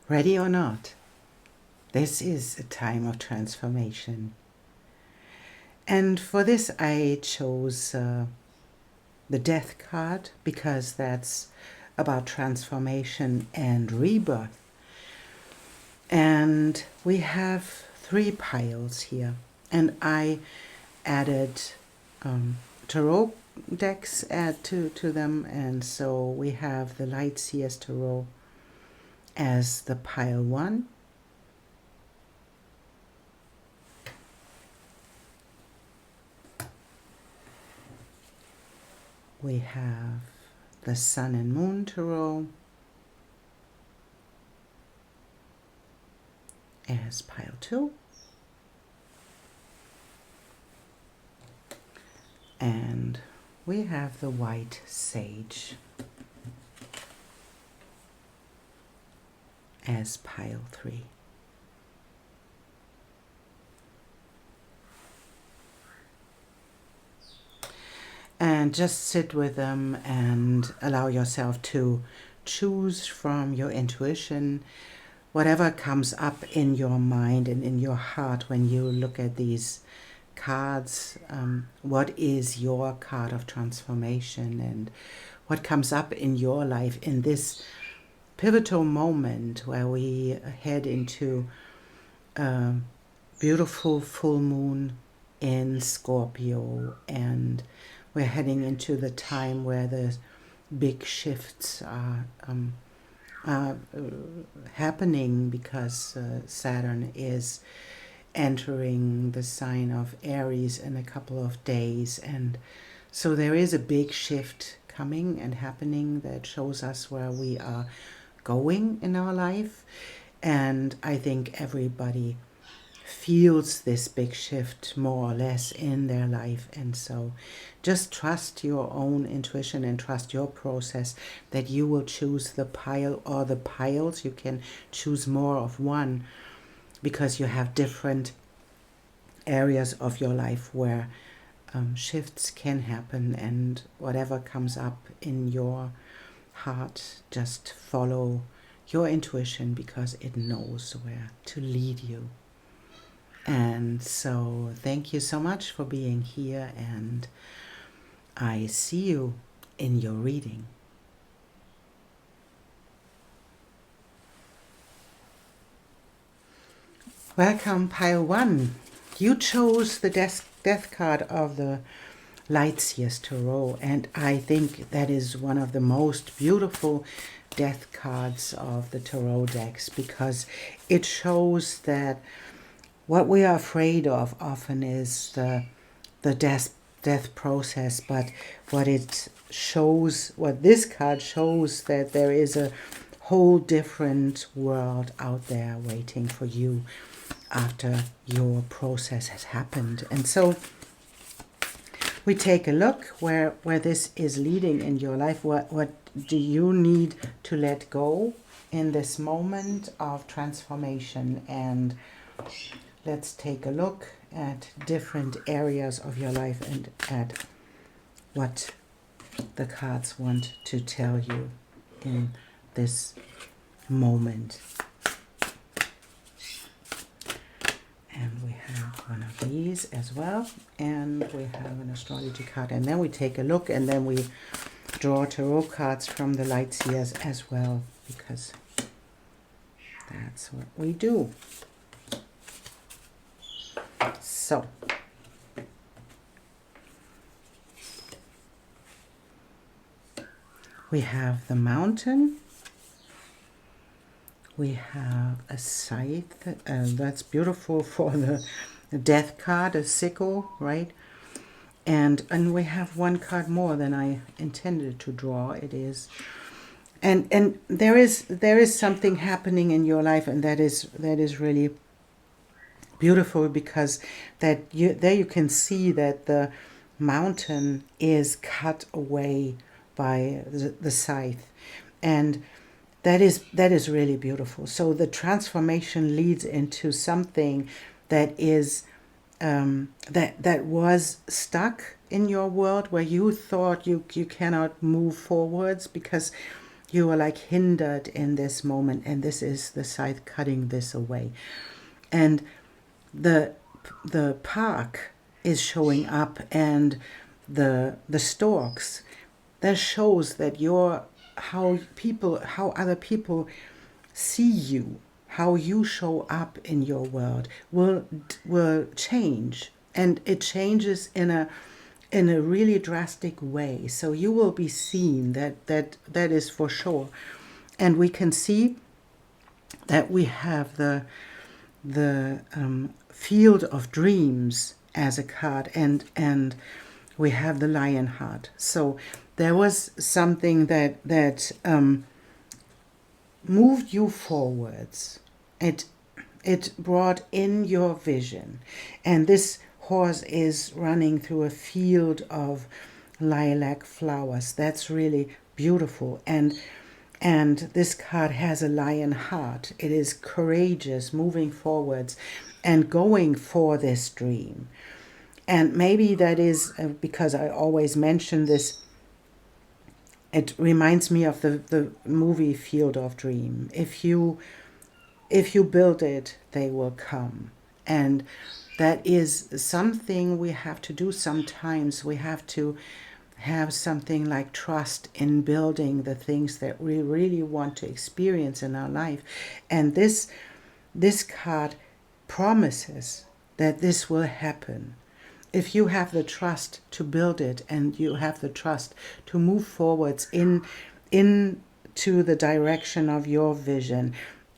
Ready or not, this is a time of transformation. And for this I chose the Death card, because that's about transformation and rebirth. And we have 3 piles here, and I added tarot decks to them, and so we have the Light Seers Tarot as the pile 1. We have the Sun and Moon Tarot as pile 2. And we have the White Sage as pile 3. And just sit with them and allow yourself to choose from your intuition whatever comes up in your mind and in your heart when you look at these cards. What is your card of transformation, and what comes up in your life in this pivotal moment where we head into a beautiful full moon in Scorpio, and we're heading into the time where the big shifts are happening, because Saturn is entering the sign of Aries in a couple of days. And so there is a big shift coming and happening that shows us where we are going in our life. And I think everybody feels this big shift more or less in their life. And so just trust your own intuition and trust your process, that you will choose the pile or the piles. You can choose more of one, because you have different areas of your life where shifts can happen. And whatever comes up in your heart, just follow your intuition, because it knows where to lead you. And so thank you so much for being here, and I see you in your reading. Welcome, pile 1. You chose the death card of the Light Seers Tarot, and I think that is one of the most beautiful death cards of the tarot decks, because it shows that what we are afraid of often is the death process, but what it shows, what this card shows, that there is a whole different world out there waiting for you after your process has happened. And so we take a look where this is leading in your life. What do you need to let go in this moment of transformation? And let's take a look at different areas of your life and at what the cards want to tell you in this moment. And we have one of these as well, and we have an astrology card, and then we take a look, and then we draw tarot cards from the Light Seers as well, because that's what we do. So we have the Mountain. We have a scythe. That's beautiful for the Death card, a sickle, right? And we have one card more than I intended to draw. It is, and there is something happening in your life, and that is really beautiful, because there you can see that the mountain is cut away by the scythe, and that is really beautiful. So the transformation leads into something that is that was stuck in your world, where you thought you cannot move forwards because you are like hindered in this moment, and this is the scythe cutting this away. And the park is showing up, and the stalks, that shows that how other people see you, how you show up in your world will change, and it changes in a really drastic way. So you will be seen, that is for sure. And we can see that we have the field of dreams as a card, and we have the lion heart. So there was something that moved you forwards. It brought in your vision, and this horse is running through a field of lilac flowers. That's really beautiful. And this card has a lion heart. It is courageous, moving forwards and going for this dream. And maybe that is because I always mention this. It reminds me of the movie Field of Dream. If you build it, they will come. And that is something we have to do sometimes. We have to have something like trust in building the things that we really want to experience in our life. And this card promises that this will happen. If you have the trust to build it, and you have the trust to move forwards into the direction of your vision,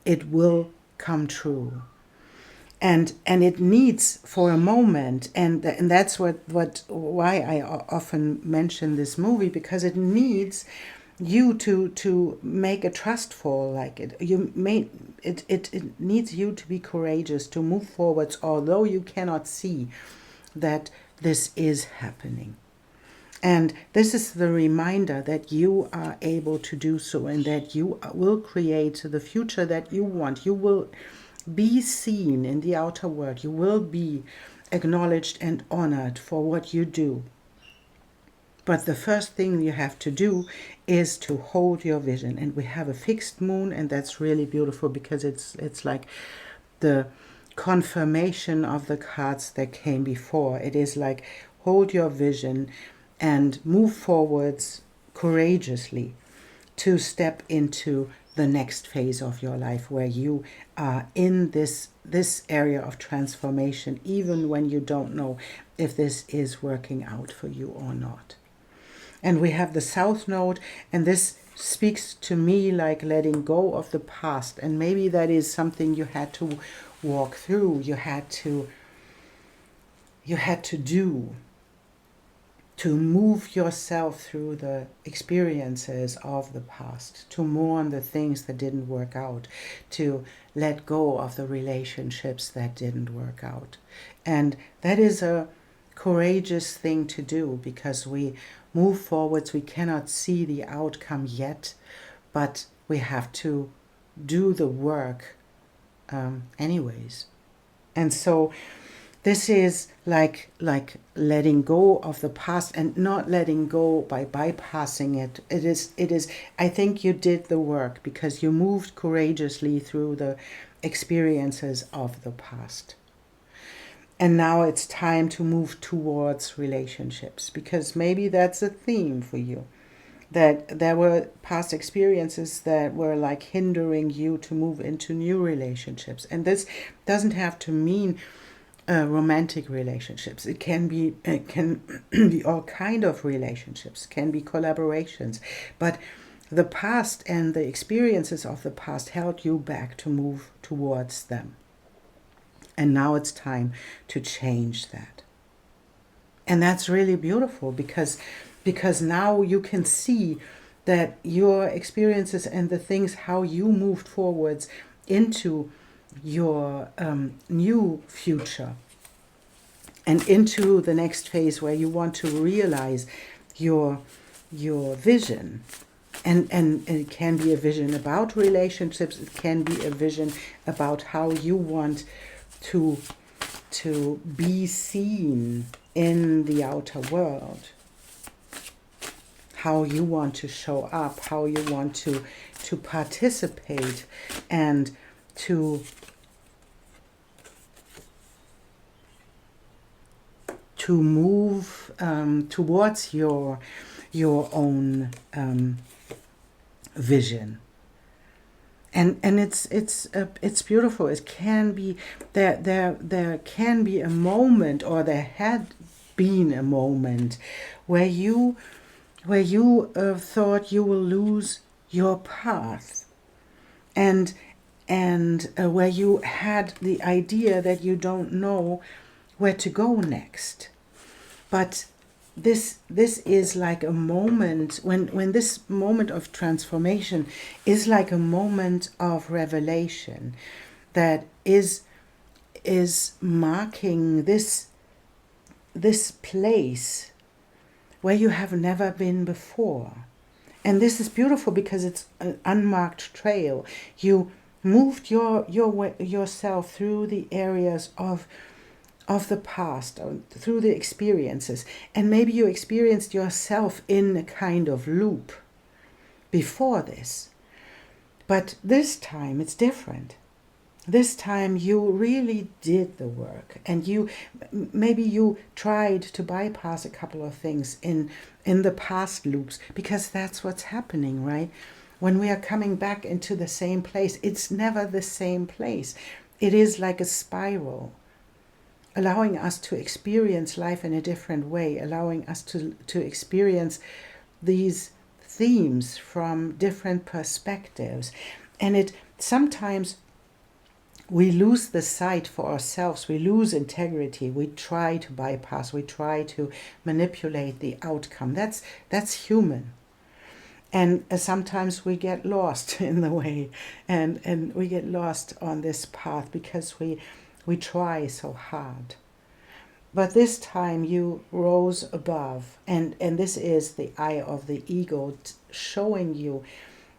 it will come true. And it needs for a moment, and that's why I often mention this movie, because it needs you to make a trust fall like it. It needs you to be courageous, to move forwards, although you cannot see that this is happening. And this is the reminder that you are able to do so, and that you will create the future that you want. You will be seen in the outer world. You will be acknowledged and honored for what you do. But the first thing you have to do is to hold your vision. And we have a fixed moon, and that's really beautiful, because it's like the confirmation of the cards that came before. It is like, hold your vision and move forwards courageously to step into the next phase of your life, where you are in this area of transformation, even when you don't know if this is working out for you or not. And we have the South Node, and this speaks to me like letting go of the past. And maybe that is something you had to walk through, you had to do, to move yourself through the experiences of the past, to mourn the things that didn't work out, to let go of the relationships that didn't work out. And that is a courageous thing to do, because we move forwards. We cannot see the outcome yet, but we have to do the work anyways. And so this is like letting go of the past, and not letting go by bypassing it. It is I think you did the work, because you moved courageously through the experiences of the past. And now it's time to move towards relationships, because maybe that's a theme for you, that there were past experiences that were like hindering you to move into new relationships. And this doesn't have to mean romantic relationships. It can be all kind of relationships, can be collaborations. But the past and the experiences of the past held you back to move towards them. And now it's time to change that. And that's really beautiful, because now you can see that your experiences and the things, how you moved forwards into your new future and into the next phase where you want to realize your vision. And it can be a vision about relationships. It can be a vision about how you want to be seen in the outer world. how you want to show up, how you want to participate, and to move towards your own vision. And it's beautiful. It can be there can be a moment, or there had been a moment where you thought you will lose your path, and where you had the idea that you don't know where to go next. But this is like a moment when this moment of transformation is like a moment of revelation that is marking this place where you have never been before. And this is beautiful because it's an unmarked trail. You moved yourself through the areas of the past, or through the experiences. And maybe you experienced yourself in a kind of loop before this. But this time it's different. This time you really did the work, and maybe you tried to bypass a couple of things in the past loops, because that's what's happening, right? When we are coming back into the same place, it's never the same place. It is like a spiral, allowing us to experience life in a different way, allowing us to experience these themes from different perspectives. And it sometimes we lose the sight for ourselves, we lose integrity, we try to bypass, we try to manipulate the outcome. That's human. And sometimes we get lost in the way, and we get lost on this path because we try so hard. But this time you rose above, and this is the eye of the ego showing you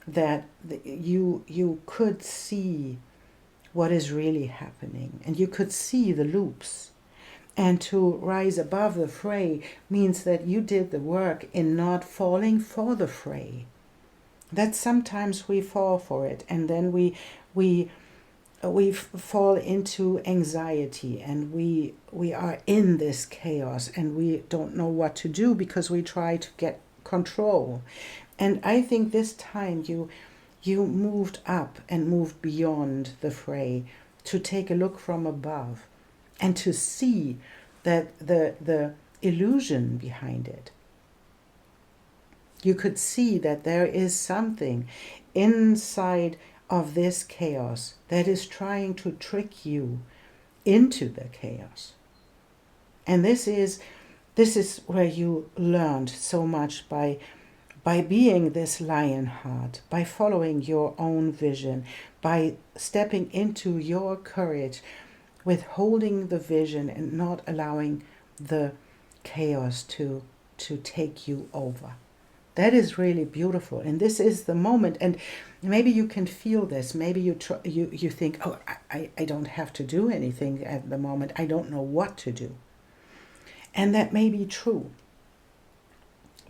that you could see what is really happening, and you could see the loops. And to rise above the fray means that you did the work in not falling for the fray. That sometimes we fall for it, and then we fall into anxiety, and we are in this chaos, and we don't know what to do because we try to get control. And I think this time you moved up and moved beyond the fray to take a look from above and to see that the illusion behind it. You could see that there is something inside of this chaos that is trying to trick you into the chaos. And this is where you learned so much by being this lion heart, by following your own vision, by stepping into your courage, with holding the vision and not allowing the chaos to take you over. That is really beautiful, and this is the moment. And maybe you can feel this. Maybe you think, oh, I don't have to do anything at the moment. I don't know what to do. And that may be true,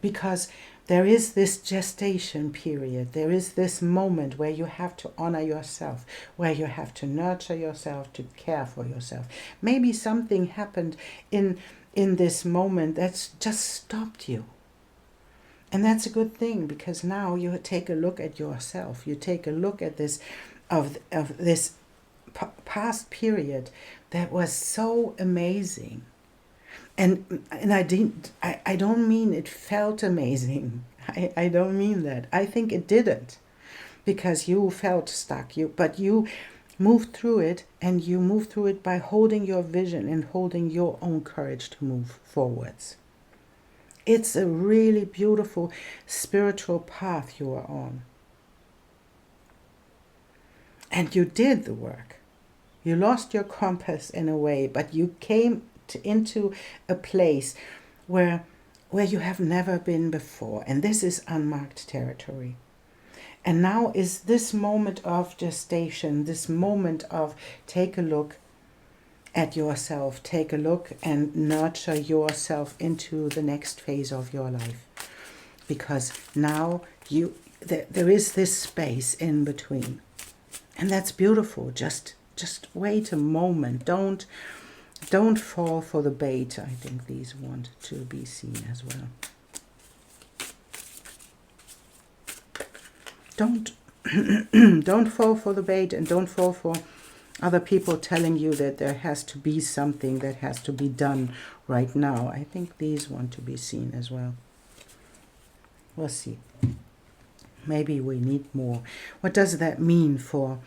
because there is this gestation period. There is this moment where you have to honor yourself, where you have to nurture yourself, to care for yourself. Maybe something happened in this moment that's just stopped you. And that's a good thing, because now you take a look at yourself. You take a look at this of this past period that was so amazing. And I don't mean it felt amazing. I don't mean that. I think it didn't, because you felt stuck. But you moved through it, and you moved through it by holding your vision and holding your own courage to move forwards. It's a really beautiful spiritual path you are on. And you did the work. You lost your compass in a way, but you came into a place where you have never been before. And this is unmarked territory. And now is this moment of gestation, this moment of take a look at yourself, take a look and nurture yourself into the next phase of your life. because now there is this space in between. And that's beautiful. Just wait a moment. Don't fall for the bait. I think these want to be seen as well. Don't fall for the bait, and don't fall for other people telling you that there has to be something that has to be done right now. I think these want to be seen as well. We'll see. Maybe we need more. What does that mean for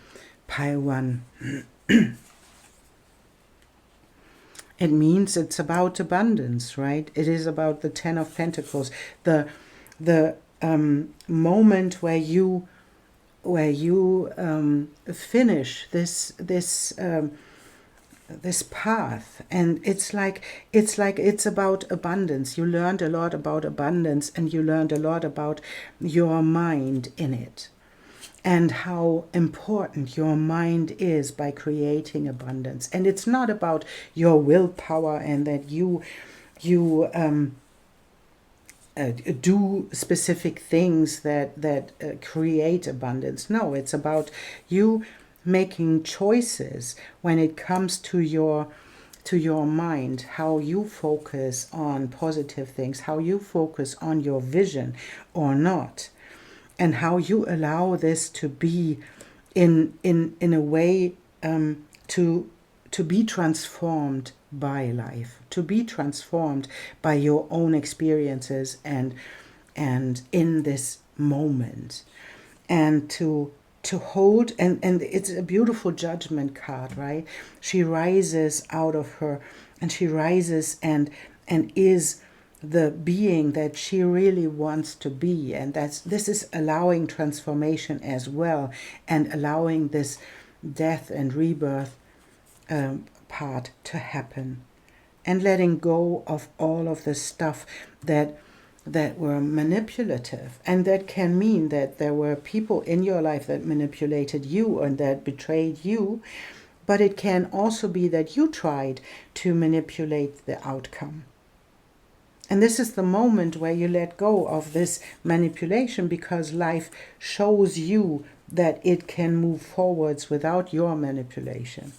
pile 1? It means it's about abundance, right? It is about the 10 of Pentacles, the moment where you finish this path, and it's about abundance. You learned a lot about abundance, and you learned a lot about your mind in it, and how important your mind is by creating abundance. And it's not about your willpower and that you do specific things that create abundance. No, it's about you making choices when it comes to your mind, how you focus on positive things, how you focus on your vision or not, and how you allow this to be in a way to be transformed by life, to be transformed by your own experiences and in this moment, and to hold, and it's a beautiful Judgment card, right? She rises out of her, and she rises and is the being that she really wants to be. And this is allowing transformation as well, and allowing this death and rebirth part to happen, and letting go of all of the stuff that were manipulative. And that can mean that there were people in your life that manipulated you and that betrayed you, but it can also be that you tried to manipulate the outcome. And this is the moment where you let go of this manipulation, because life shows you that it can move forwards without your manipulation.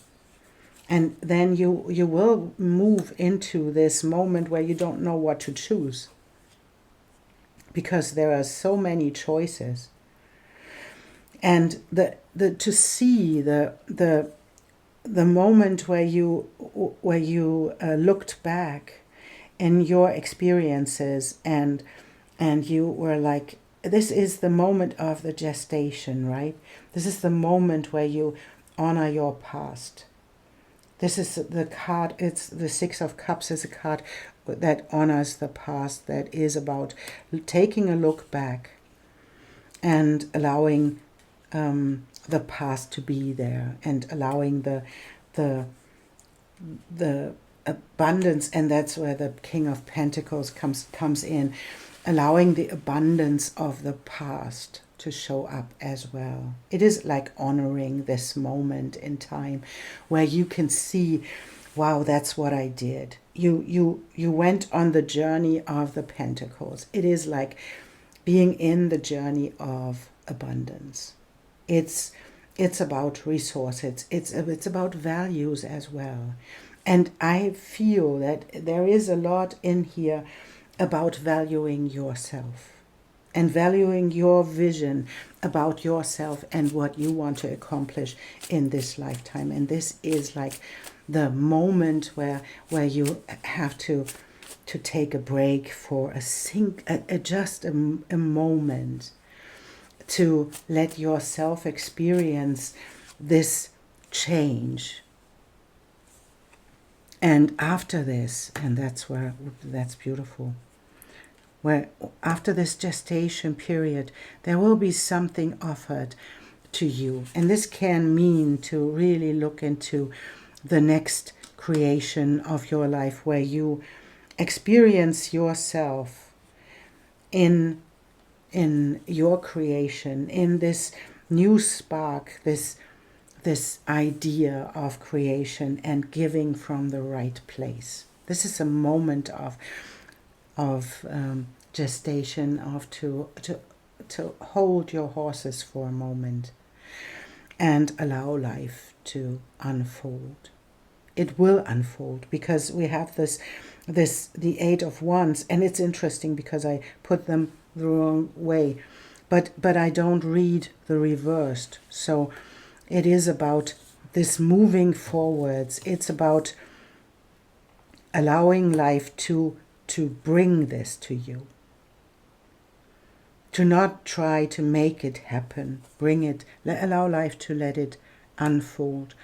And then you will move into this moment where you don't know what to choose, because there are so many choices. And to see the moment where you looked back in your experiences, and you were like, this is the moment of the gestation, right? This is the moment where you honor your past. This is the card, it's the Six of Cups, is a card that honors the past, that is about taking a look back and allowing the past to be there, and allowing the abundance. And that's where the King of Pentacles comes in, allowing the abundance of the past to show up as well. It is like honoring this moment in time where you can see, wow, that's what I did. You went on the journey of the Pentacles. It is like being in the journey of abundance. It's about resources. It's about values as well. And I feel that there is a lot in here about valuing yourself and valuing your vision about yourself and what you want to accomplish in this lifetime. And this is like the moment where you have to take a break for just a moment, to let yourself experience this change. And after this, and that's beautiful, where after this gestation period, there will be something offered to you. And this can mean to really look into the next creation of your life, where you experience yourself in your creation, in this new spark, this idea of creation and giving from the right place. This is a moment of gestation of to hold your horses for a moment and allow life to unfold. It will unfold because we have the Eight of Wands, and it's interesting because I put them the wrong way, but I don't read the reversed. So it is about this moving forwards. It's about allowing life to bring this to you. To not try to make it happen. Bring it, allow life to let it unfold.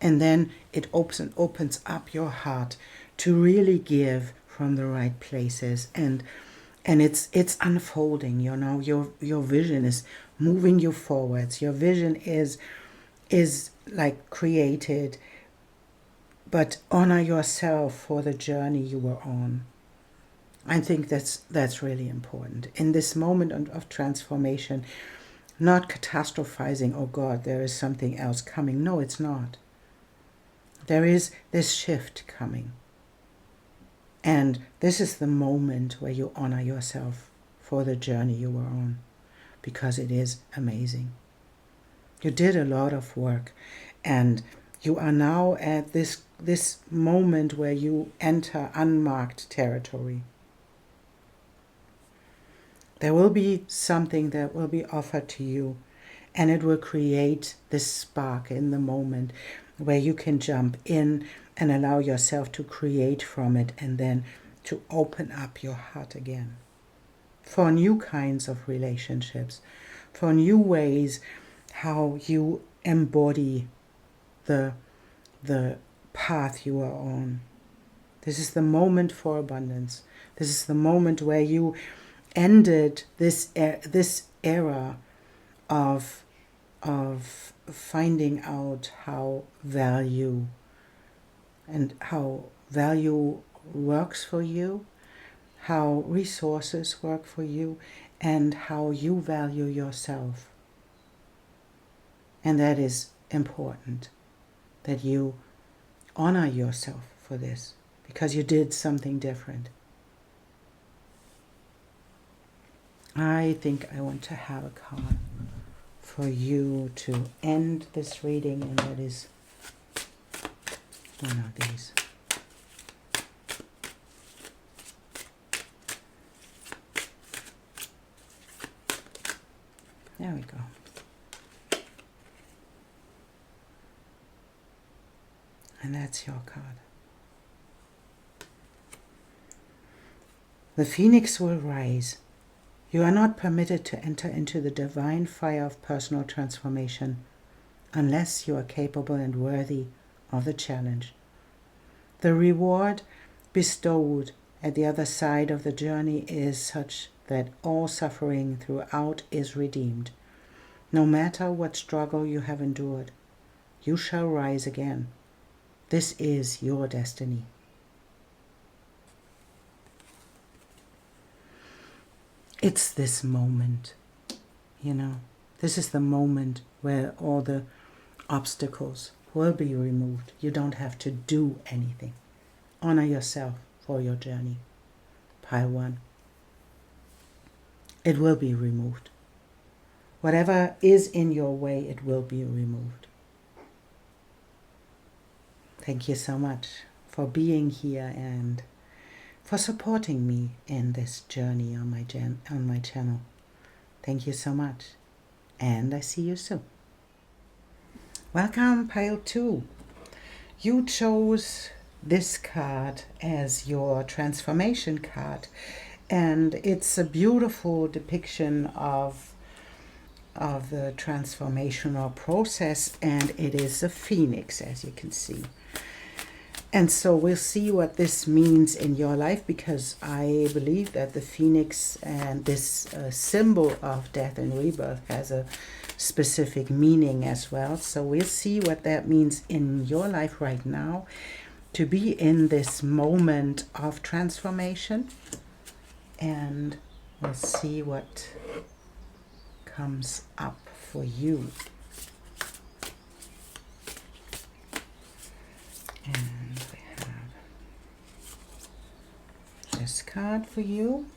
And then it opens up your heart to really give from the right places. And it's unfolding, you know, your vision is moving you forwards. Your vision is like created, but honor yourself for the journey you were on. I think that's really important. In this moment of transformation, not catastrophizing, oh God, there is something else coming. No, it's not. There is this shift coming. And this is the moment where you honor yourself for the journey you were on, because it is amazing. You did a lot of work, and you are now at this moment where you enter unmarked territory. There will be something that will be offered to you, and it will create this spark in the moment where you can jump in and allow yourself to create from it, and then to open up your heart again for new kinds of relationships, for new ways how you embody the path you are on. This is the moment for abundance. This is the moment where you ended this era of finding out how value works for you, how resources work for you, and how you value yourself. And that is important, that you honor yourself for this, because you did something different. I think I want to have a card for you to end this reading, and that is one of these. There we go. And that's your card. The phoenix will rise. You are not permitted to enter into the divine fire of personal transformation unless you are capable and worthy of the challenge. The reward bestowed at the other side of the journey is such that all suffering throughout is redeemed. No matter what struggle you have endured, you shall rise again. This is your destiny. It's this moment, you know. This is the moment where all the obstacles will be removed. You don't have to do anything. Honor yourself for your journey. Pile 1. It will be removed. Whatever is in your way, it will be removed. Thank you so much for being here and for supporting me in this journey on my channel. Thank you so much, and I see you soon. Welcome, pile 2. You chose this card as your transformation card, and it's a beautiful depiction of the transformational process, and it is a phoenix, as you can see. And so we'll see what this means in your life, because I believe that the phoenix and this symbol of death and rebirth has a specific meaning as well. So we'll see what that means in your life right now, to be in this moment of transformation. And we'll see what comes up for you. And we have this card for you.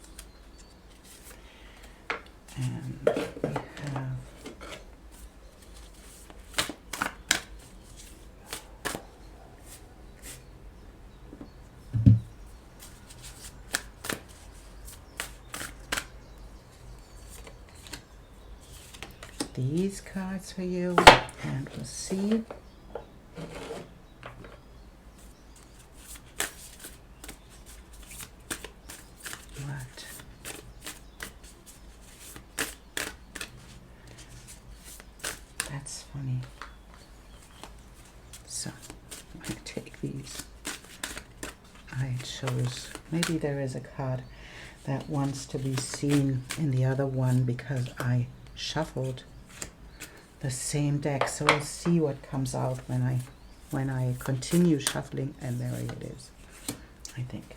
these cards for you, and we'll see. What? That's funny. So, I take these. I chose, maybe there is a card that wants to be seen in the other one because I shuffled the same deck. So we'll see what comes out when I continue shuffling, and there it is, I think.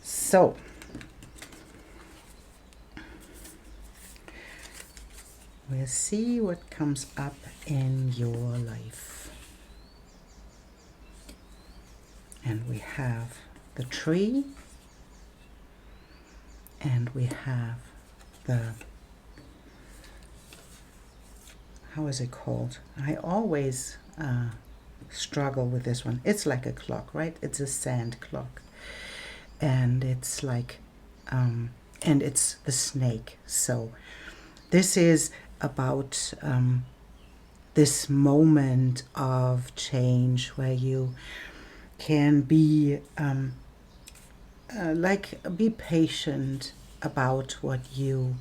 So we'll see what comes up in your life. And we have the tree, and we have the, how is it called? I always struggle with this one. It's like a clock, right? It's a sand clock. And it's like, and it's the snake. So this is about this moment of change where you can be be patient about what you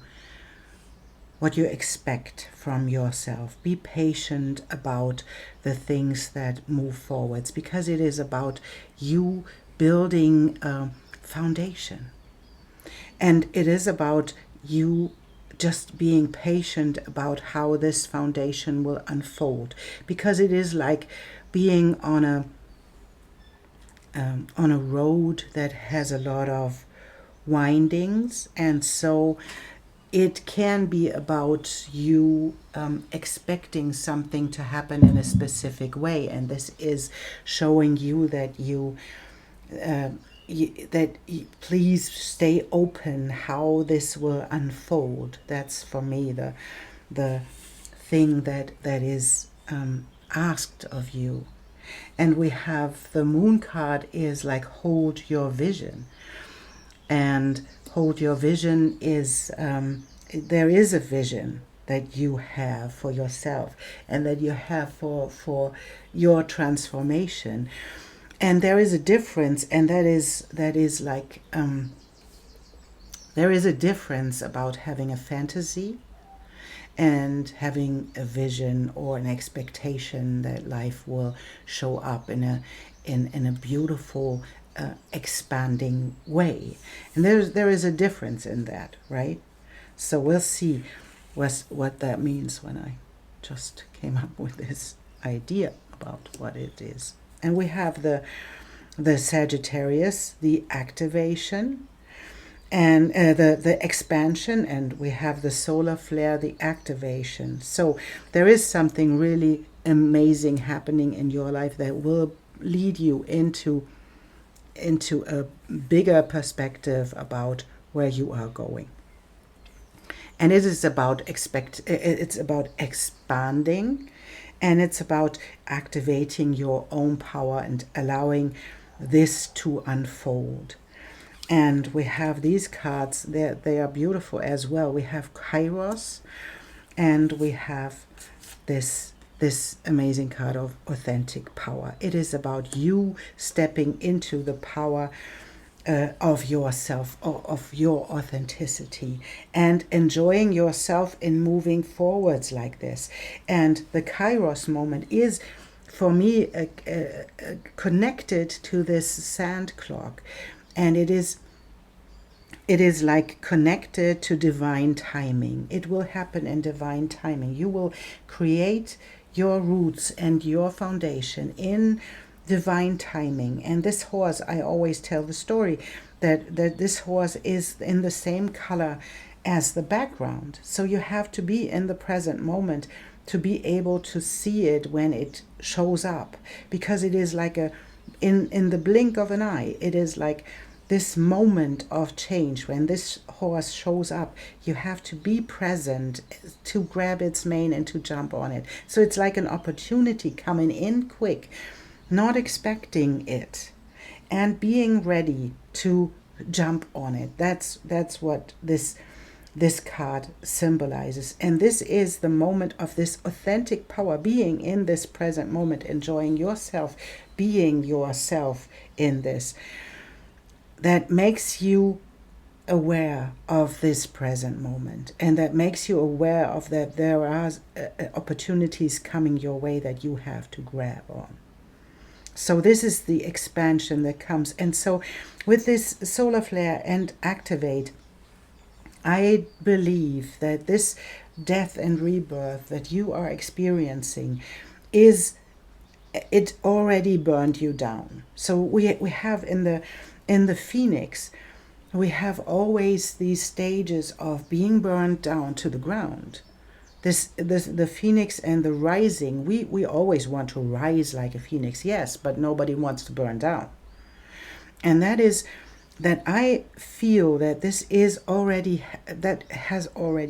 expect from yourself. Be patient about the things that move forwards, because it is about you building a foundation, and it is about you just being patient about how this foundation will unfold, because it is like being on a road that has a lot of windings, and so it can be about you expecting something to happen in a specific way, and this is showing you that please stay open how this will unfold. That's for me the thing that is asked of you. And we have the moon card is like hold your vision, and hold your vision is there is a vision that you have for yourself and that you have for your transformation. And there is a difference, and that is like there is a difference about having a fantasy and having a vision or an expectation that life will show up in a beautiful expanding way. And there is a difference in that, right? So we'll see what that means when I just came up with this idea about what it is. And we have the Sagittarius, the activation, and the expansion, and we have the solar flare, the activation. So there is something really amazing happening in your life that will lead you into a bigger perspective about where you are going. And it is about it's about expanding, and it's about activating your own power and allowing this to unfold. And we have these cards, they are beautiful as well. We have Kairos, and we have this amazing card of authentic power. It is about you stepping into the power of yourself, of your authenticity, and enjoying yourself in moving forwards like this. And the Kairos moment is, for me, connected to this sand clock. And it is like connected to divine timing. It will happen in divine timing. You will create your roots and your foundation in divine timing. And this horse, I always tell the story that this horse is in the same color as the background. So you have to be in the present moment to be able to see it when it shows up, because it is like in the blink of an eye. It is like this moment of change. When this horse shows up, you have to be present to grab its mane and to jump on it. So it's like an opportunity coming in quick, not expecting it, and being ready to jump on it. That's what this this card symbolizes. And this is the moment of this authentic power, being in this present moment, enjoying yourself, being yourself in this, that makes you aware of this present moment, and that makes you aware of that there are opportunities coming your way that you have to grab on. So this is the expansion that comes. And so with this solar flare and activate, I believe that this death and rebirth that you are experiencing it already burned you down. So we have in the Phoenix, we have always these stages of being burned down to the ground. The Phoenix and the rising, we always want to rise like a Phoenix, yes, but nobody wants to burn down. And that is that I feel that this has already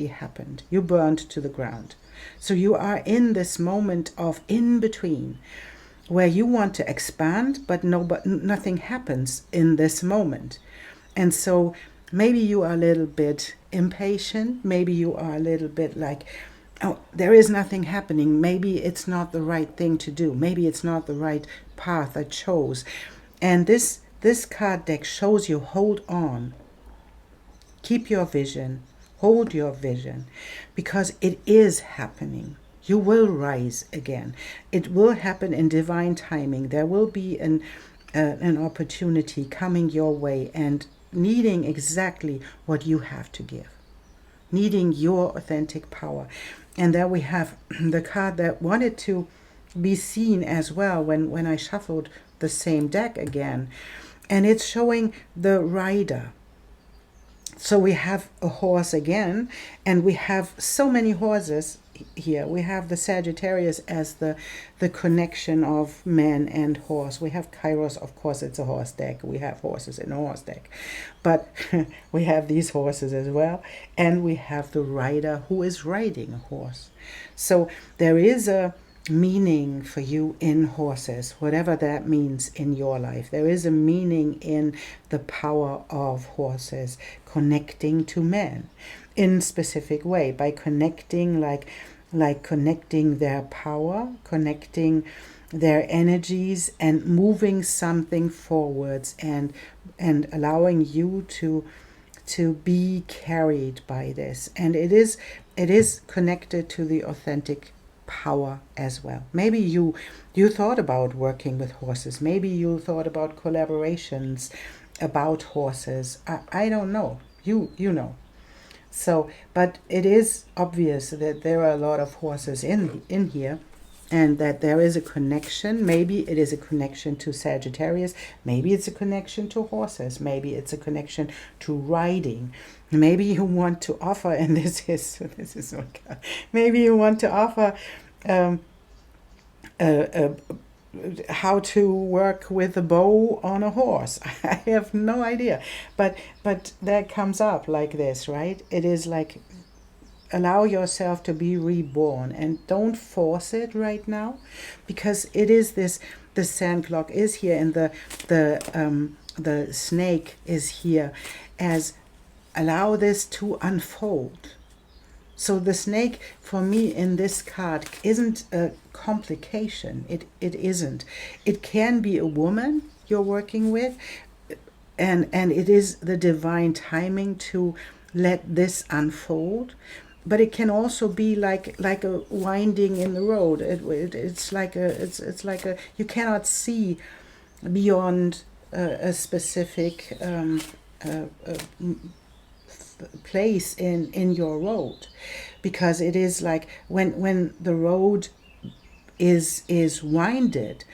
happened. You burned to the ground. So you are in this moment of in between, where you want to expand, but nothing happens in this moment. And so maybe you are a little bit impatient. Maybe you are a little bit like, oh, there is nothing happening. Maybe it's not the right thing to do. Maybe it's not the right path I chose. And this card deck shows you, hold on. Keep your vision. Hold your vision. Because it is happening. You will rise again. It will happen in divine timing. There will be an opportunity coming your way and needing exactly what you have to give, needing your authentic power. And there we have the card that wanted to be seen as well when I shuffled the same deck again, and it's showing the rider. So we have a horse again, and we have so many horses here. We have the Sagittarius as the connection of man and horse. We have Kairos, of course, it's a horse deck. We have horses in a horse deck. But we have these horses as well. And we have the rider who is riding a horse. So there is a meaning for you in horses, whatever that means in your life. There is a meaning in the power of horses connecting to men in specific way, by connecting like connecting their power, connecting their energies, and moving something forwards, and allowing you to be carried by this. And it is connected to the authentic power as well. Maybe you thought about working with horses. Maybe you thought about collaborations about horses. I don't know. You know. So, but it is obvious that there are a lot of horses in here, and that there is a connection. Maybe it is a connection to Sagittarius. Maybe it's a connection to horses. Maybe it's a connection to riding. Maybe you want to offer, and this is maybe you want to offer how to work with a bow on a horse. I have no idea, but that comes up like this, right? It is like, allow yourself to be reborn, and don't force it right now, because it is this, the sand clock is here, and the snake is here, as allow this to unfold. So the snake for me in this card isn't a complication. It isn't. It can be a woman you're working with, and it is the divine timing to let this unfold. But it can also be like a winding in the road. It's like a you cannot see beyond a specific place in your road, because it is like when the road is winded,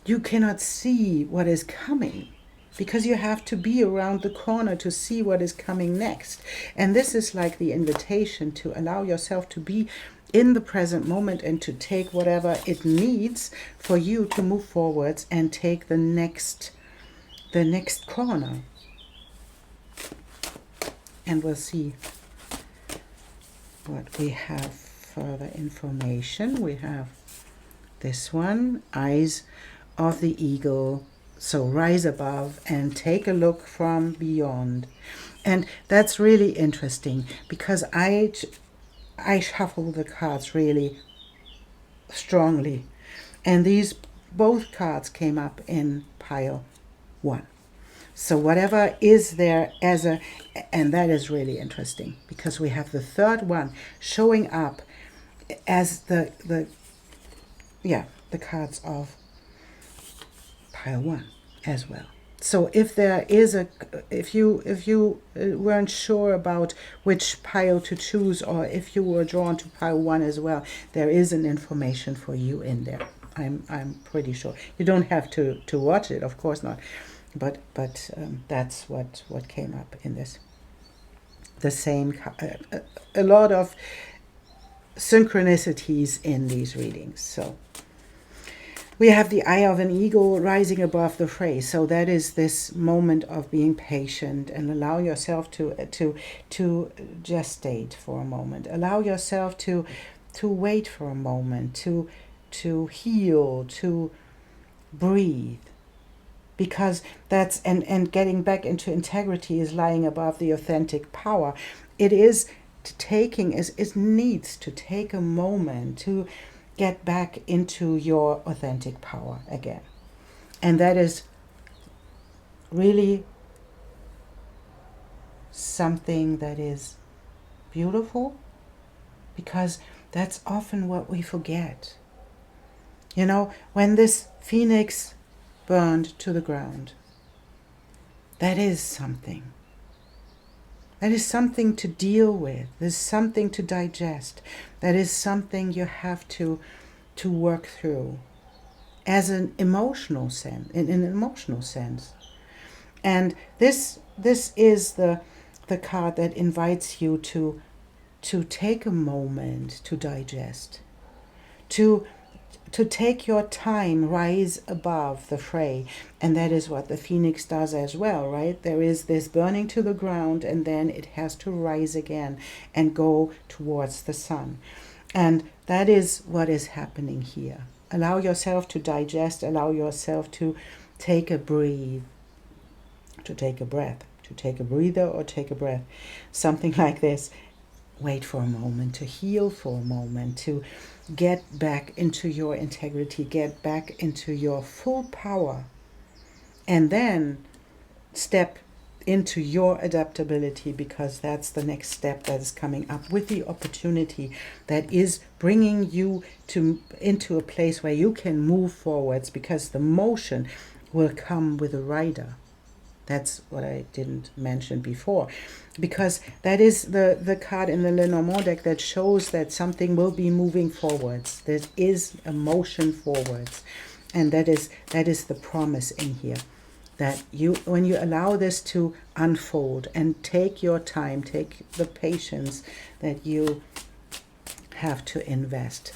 you cannot see what is coming, because you have to be around the corner to see what is coming next. And this is like the invitation to allow yourself to be in the present moment, and to take whatever it needs for you to move forwards and take the next corner. And we'll see what we have further information. We have this one, Eyes of the Eagle, So rise above and take a look from beyond. And that's really interesting because I shuffle the cards really strongly. And these both cards came up in pile 1. So whatever is there as a, and that is really interesting because we have the third one showing up as the cards of pile 1 as well. So if there is if you weren't sure about which pile to choose, or if you were drawn to pile 1 as well, there is an information for you in there. I'm pretty sure. You don't have to watch it, of course not, but that's what came up in this. The same, a lot of synchronicities in these readings. So we have the eye of an eagle rising above the fray. So that is this moment of being patient and allow yourself to gestate for a moment. Allow yourself to wait for a moment, to heal, to breathe. Because that's, and getting back into integrity is lying above the authentic power. It is taking, it needs to take a moment to get back into your authentic power again. And that is really something that is beautiful, because that's often what we forget. You know, when this phoenix burned to the ground, that is something. That is something to deal with. There's something to digest. That is something you have to work through as an emotional sense, in an emotional sense. And this is the card that invites you to take a moment to digest, to take your time, rise above the fray. And that is what the phoenix does as well, right? There is this burning to the ground, and then it has to rise again and go towards the sun. And that is what is happening here. Allow yourself to digest, allow yourself to take a breathe, to take a breath, to take a breather or take a breath, something like this. Wait for a moment, to heal for a moment, to get back into your integrity, get back into your full power, and then step into your adaptability, because that's the next step that is coming up with the opportunity that is bringing you into a place where you can move forwards, because the motion will come with a rider. That's what I didn't mention before, because that is the card in the Lenormand deck that shows that something will be moving forwards. There is a motion forwards, and that is the promise in here, that when you allow this to unfold and take your time, take the patience that you have to invest,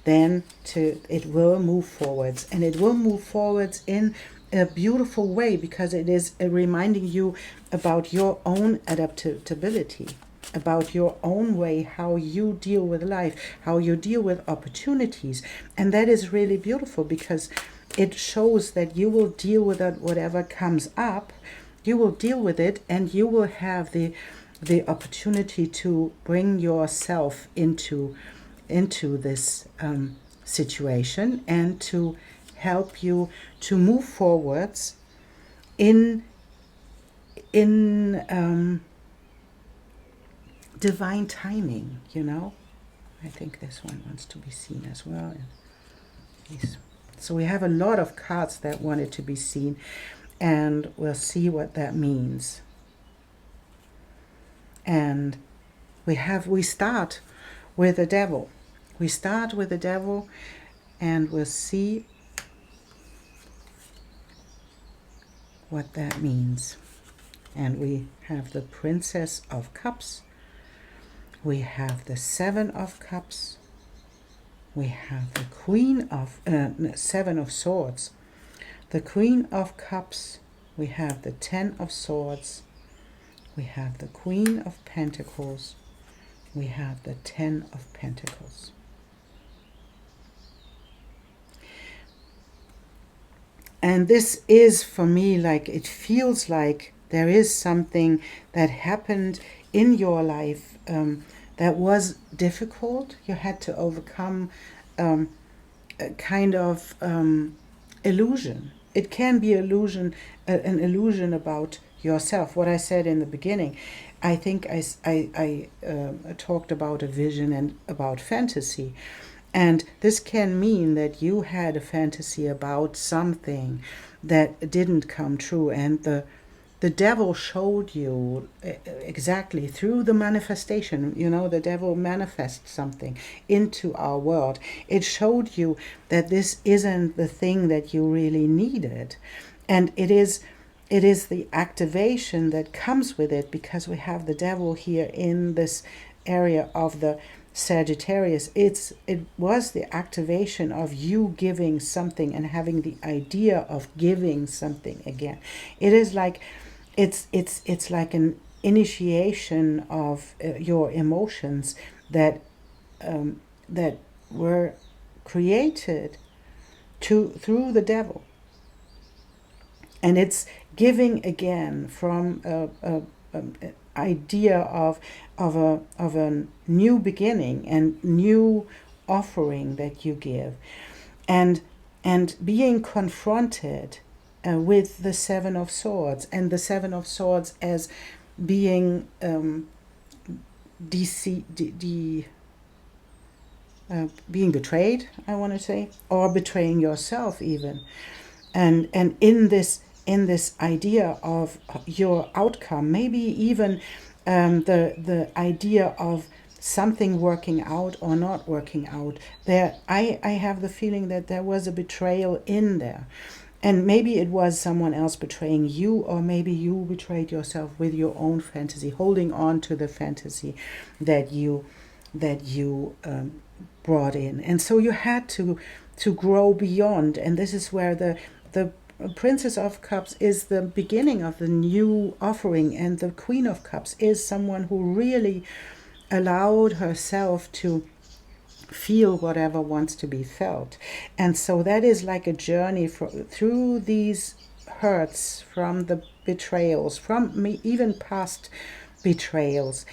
then it will move forwards, and it will move forwards in a beautiful way, because it is reminding you about your own adaptability, about your own way, how you deal with life, how you deal with opportunities. And that is really beautiful, because it shows that you will deal with whatever comes up, you will deal with it, and you will have the opportunity to bring yourself into this situation, and to help you to move forwards in divine timing, you know. I think this one wants to be seen as well. So we have a lot of cards that wanted to be seen, and we'll see what that means. And we start with the devil. We start with the devil, and we'll see what that means. And we have the Princess of Cups, we have the Seven of Cups, we have the Queen of Seven of Swords, the Queen of Cups, we have the Ten of Swords, we have the Queen of Pentacles, we have the Ten of Pentacles. And this is for me like, it feels like there is something that happened in your life that was difficult. You had to overcome a kind of illusion. It can be an illusion about yourself. What I said in the beginning, I think I talked about a vision and about fantasy. And this can mean that you had a fantasy about something that didn't come true, and the devil showed you exactly through the manifestation. You know, the devil manifests something into our world. It showed you that this isn't the thing that you really needed. And it is the activation that comes with it, because we have the devil here in this area of the Sagittarius. It was the activation of you giving something and having the idea of giving something again. It is like it's like an initiation of your emotions that that were created through the devil, and it's giving again from an idea of a new beginning and new offering that you give, and being confronted with the Seven of Swords, and the Seven of Swords as being being betrayed, I want to say, or betraying yourself even, and in this idea of your outcome, maybe even the idea of something working out or not working out. There, I have the feeling that there was a betrayal in there. And maybe it was someone else betraying you, or maybe you betrayed yourself with your own fantasy, holding on to the fantasy that you brought in. And so you had to grow beyond. And this is where the Princess of Cups is the beginning of the new offering, and the Queen of Cups is someone who really allowed herself to feel whatever wants to be felt. And so that is like a journey through these hurts, from the betrayals, from even past betrayals,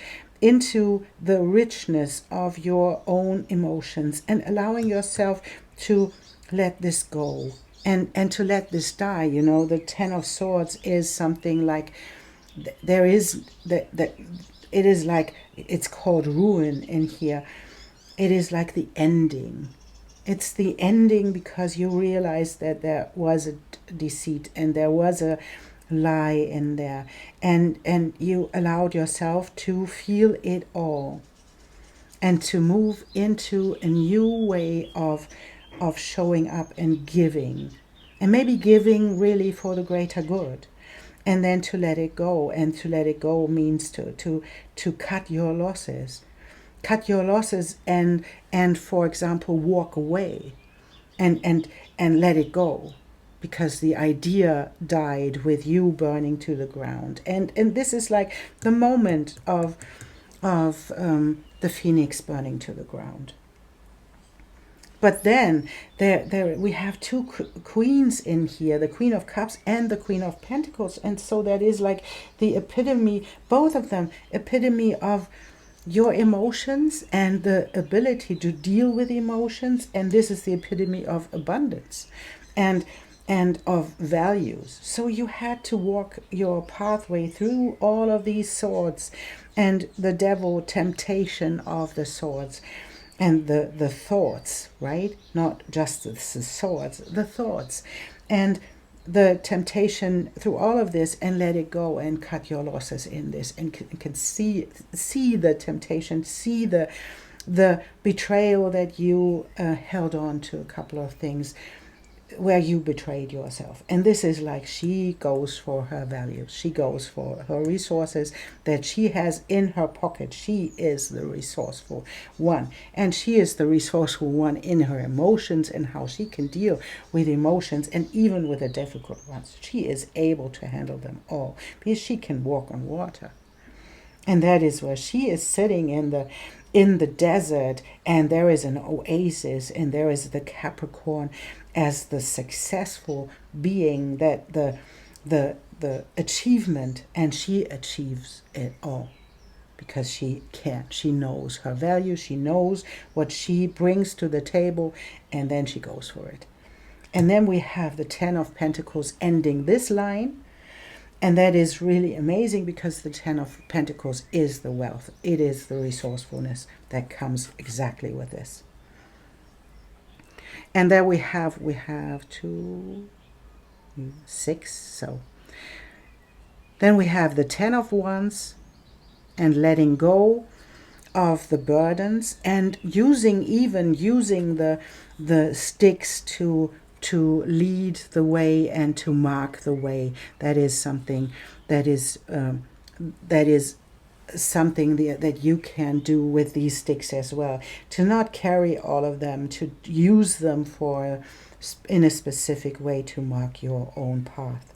into the richness of your own emotions, and allowing yourself to let this go and to let this die. You know, the Ten of Swords is something like, there is that it is like, it's called ruin in here. It is like the ending. It's the ending because you realize that there was a deceit and there was a lie in there, and you allowed yourself to feel it all, and to move into a new way of showing up and giving, and maybe giving really for the greater good, and then to let it go. And to let it go means to cut your losses. Cut your losses and for example, walk away and let it go, because the idea died with you burning to the ground. And this is like the moment of the phoenix burning to the ground. But then there we have two queens in here, the Queen of Cups and the Queen of Pentacles. And so that is like the epitome, both of them, epitome of your emotions and the ability to deal with emotions. And this is the epitome of abundance and of values. So you had to walk your pathway through all of these swords, and the devil, temptation of the swords, and the thoughts, right? Not just the swords, the thoughts, and the temptation through all of this, and let it go and cut your losses in this, and can see the temptation, see the betrayal that you held on to a couple of things where you betrayed yourself. And this is like, she goes for her values, she goes for her resources that she has in her pocket. She is the resourceful one, and she is the resourceful one in her emotions and how she can deal with emotions, and even with the difficult ones. She is able to handle them all because she can walk on water. And that is where she is sitting in the desert, and there is an oasis, and there is the Capricorn, as the successful being, that the achievement, and she achieves it all because she can. She knows her value, she knows what she brings to the table, and then she goes for it. And then we have the Ten of Pentacles ending this line. And that is really amazing because the Ten of Pentacles is the wealth. It is the resourcefulness that comes exactly with this. And there we have 2, 6. So then we have the Ten of Wands and letting go of the burdens, and using the sticks to lead the way and to mark the way. That is something that is something that you can do with these sticks as well, to not carry all of them, to use them in a specific way to mark your own path.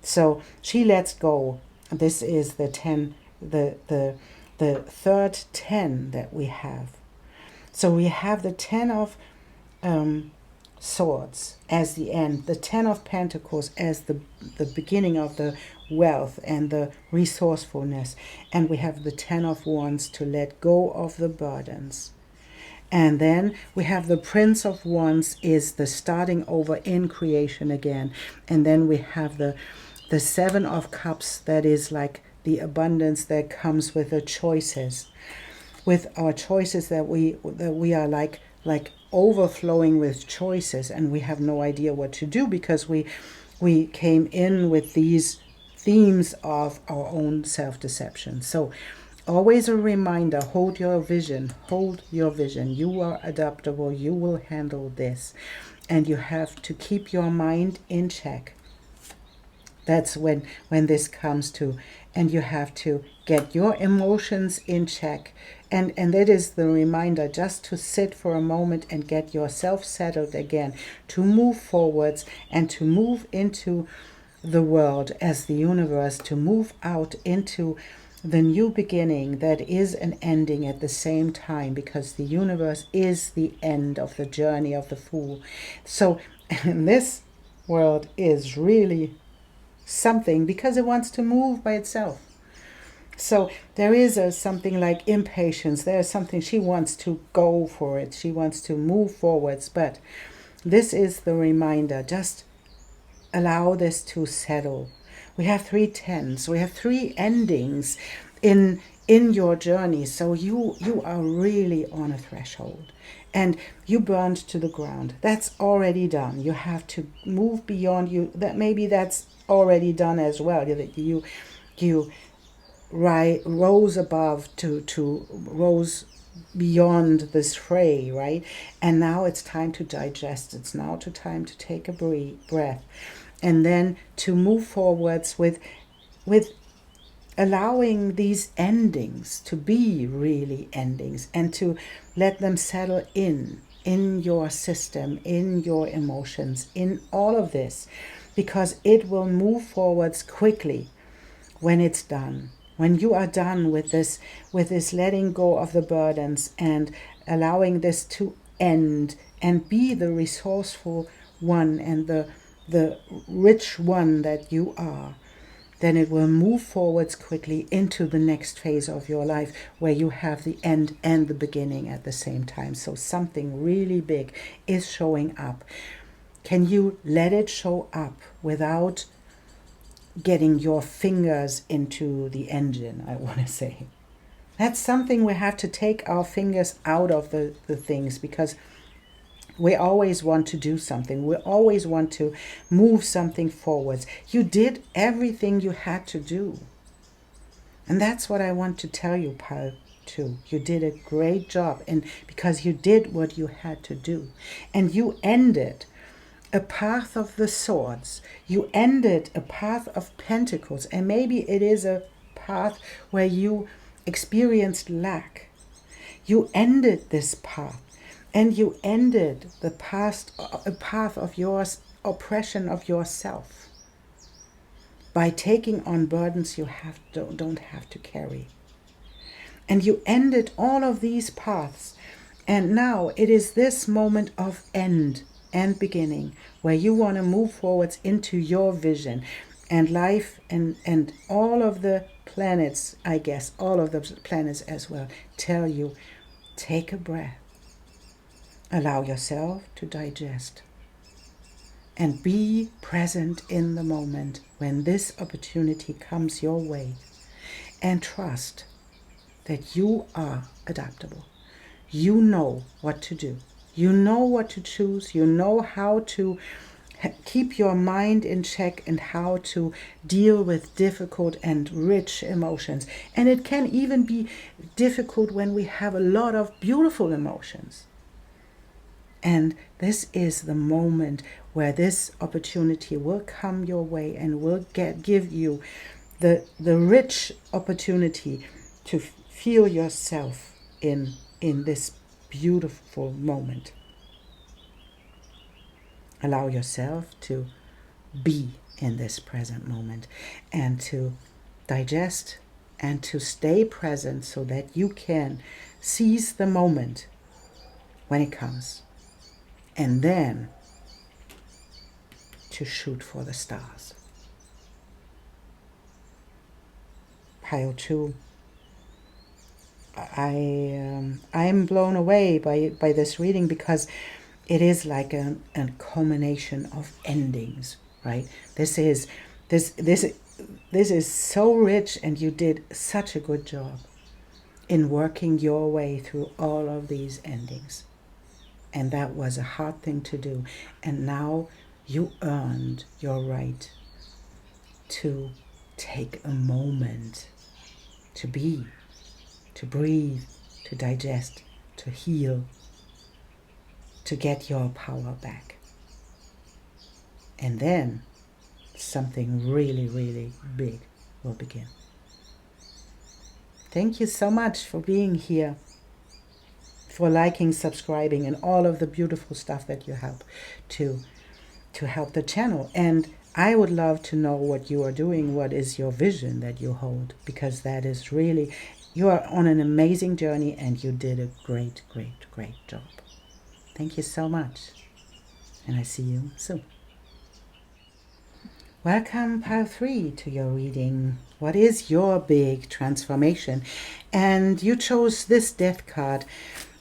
So she lets go. This is the third 10 that we have. So we have the 10 of swords as the end, the 10 of pentacles as the beginning of the wealth and the resourcefulness, and we have the 10 of wands to let go of the burdens. And then we have the Prince of Wands is the starting over in creation again. And then we have the 7 of Cups, that is like the abundance that comes with the choices, with our choices, that we are like overflowing with choices, and we have no idea what to do because we came in with these themes of our own self-deception. So always a reminder, hold your vision, you are adaptable, you will handle this, and you have to keep your mind in check. That's when this comes to, and you have to get your emotions in check. And that is the reminder, just to sit for a moment and get yourself settled again, to move forwards and to move into the world as the universe, to move out into the new beginning that is an ending at the same time, because the universe is the end of the journey of the Fool. So this world is really something because it wants to move by itself. So there is something like impatience. There is something, she wants to go for it. She wants to move forwards. But this is the reminder. Just allow this to settle. We have 3 tens. We have 3 endings in your journey. So you are really on a threshold. And you burned to the ground. That's already done. You have to move beyond you. That maybe that's already done as well. That you rose above to rose beyond this fray, right? And now it's time to digest. It's now time to take a breath, and then to move forwards with allowing these endings to be really endings, and to let them settle in your system, in your emotions, in all of this, because it will move forwards quickly when it's done. When you are done with this letting go of the burdens and allowing this to end and be the resourceful one and the rich one that you are, then it will move forwards quickly into the next phase of your life, where you have the end and the beginning at the same time. So something really big is showing up. Can you let it show up without getting your fingers into the engine, I want to say? That's something we have to take our fingers out of the things, because we always want to do something. We always want to move something forwards. You did everything you had to do. And that's what I want to tell you, Pal, too. You did a great job, and because you did what you had to do. And you ended a path of the swords. You ended a path of pentacles. And maybe it is a path where you experienced lack. You ended this path. And you ended a path of your oppression of yourself by taking on burdens you don't have to carry. And you ended all of these paths. And now it is this moment of end and beginning, where you want to move forwards into your vision. And life and all of the planets, I guess, all of the planets as well, tell you, take a breath. Allow yourself to digest. And be present in the moment when this opportunity comes your way. And trust that you are adaptable. You know what to do. You know what to choose. You know how to keep your mind in check and how to deal with difficult and rich emotions. And it can even be difficult when we have a lot of beautiful emotions. And this is the moment where this opportunity will come your way and will give you the rich opportunity to feel yourself in this beautiful moment. Allow yourself to be in this present moment and to digest and to stay present so that you can seize the moment when it comes, and then to shoot for the stars. Pile 2. I'm blown away by this reading because it is like a culmination of endings, right? This is so rich, and you did such a good job in working your way through all of these endings. And that was a hard thing to do. And now you earned your right to take a moment to be, to breathe, to digest, to heal, to get your power back. And then something really, really big will begin. Thank you so much for being here, for liking, subscribing, and all of the beautiful stuff that you help to help the channel. And I would love to know what you are doing, what is your vision that you hold, because that is really, you are on an amazing journey and you did a great, great, great job. Thank you so much, and I see you soon. Welcome, pile 3, to your reading. What is your big transformation? And you chose this death card.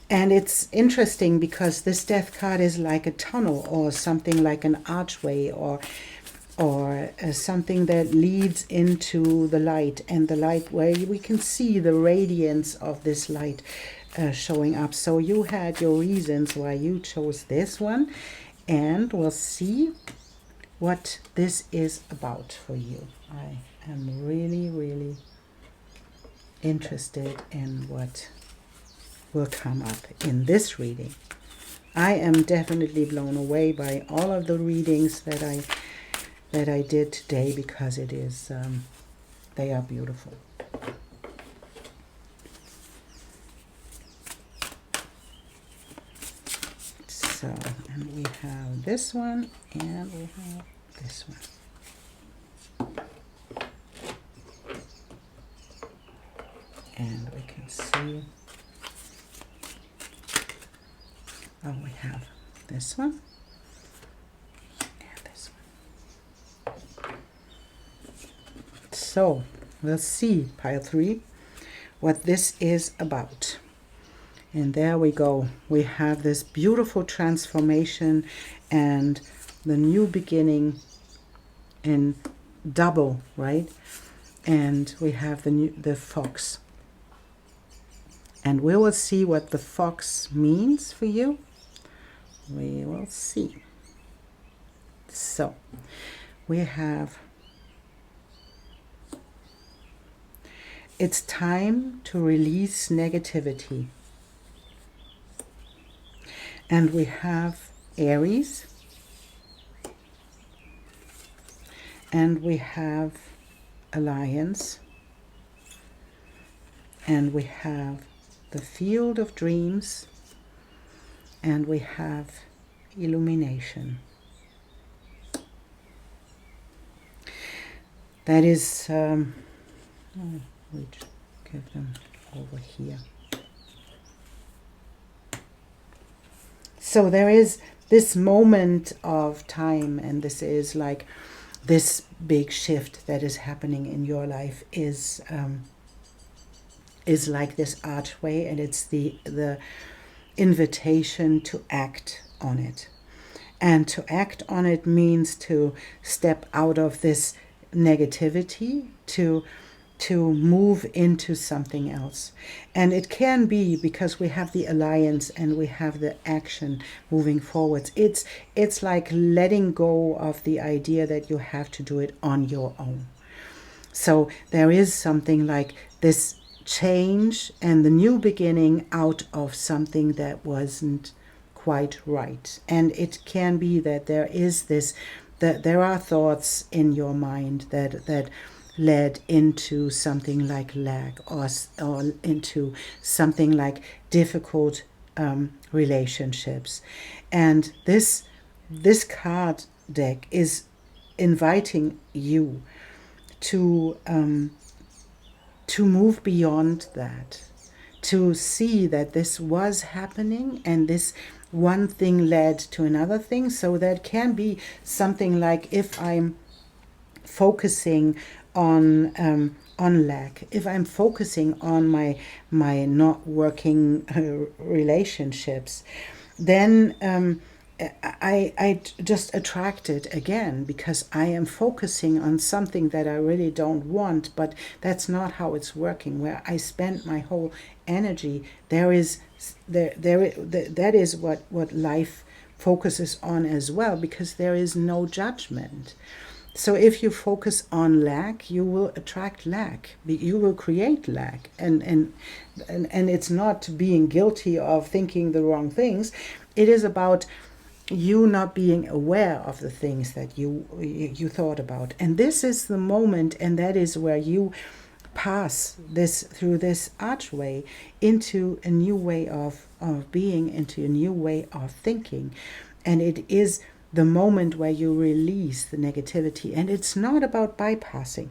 And it's interesting because this death card is like a tunnel or something like an archway or something that leads into the light, and the light where we can see the radiance of this light showing up. So you had your reasons why you chose this one, and we'll see what this is about for you. I am really, really interested in what will come up in this reading. I am definitely blown away by all of the readings that I did today, because it is they are beautiful. So, and we have this one and we have this one. And we can see, oh, we have this one and this one. So we'll see, pile 3, what this is about. And there we go. We have this beautiful transformation and the new beginning in double, right? And we have the fox. And we will see what the fox means for you. We will see. So we have, it's time to release negativity. And we have Aries. And we have Alliance. And we have the Field of Dreams. And we have Illumination. That is, we give them over here. So there is this moment of time, and this is like this big shift that is happening in your life is like this archway, and it's the invitation to act on it. And to act on it means to step out of this negativity, to move into something else. And it can be because we have the alliance and we have the action moving forwards. It's like letting go of the idea that you have to do it on your own. So there is something like this change and the new beginning out of something that wasn't quite right. And it can be that there is this, that there are thoughts in your mind that led into something like lack, or into something like difficult relationships. And this card deck is inviting you to move beyond that, to see that this was happening and this one thing led to another thing. So that can be something like, if I'm focusing on lack, if I'm focusing on my not working relationships, then I just attract it again, because I am focusing on something that I really don't want. But that's not how it's working. Where I spend my whole energy, that is what life focuses on as well, because there is no judgment. So if you focus on lack, you will attract lack. You will create lack, and it's not being guilty of thinking the wrong things. It is about you not being aware of the things that you thought about. And this is the moment, and that is where you pass this through this archway into a new way of being, into a new way of thinking. And it is the moment where you release the negativity. And it's not about bypassing.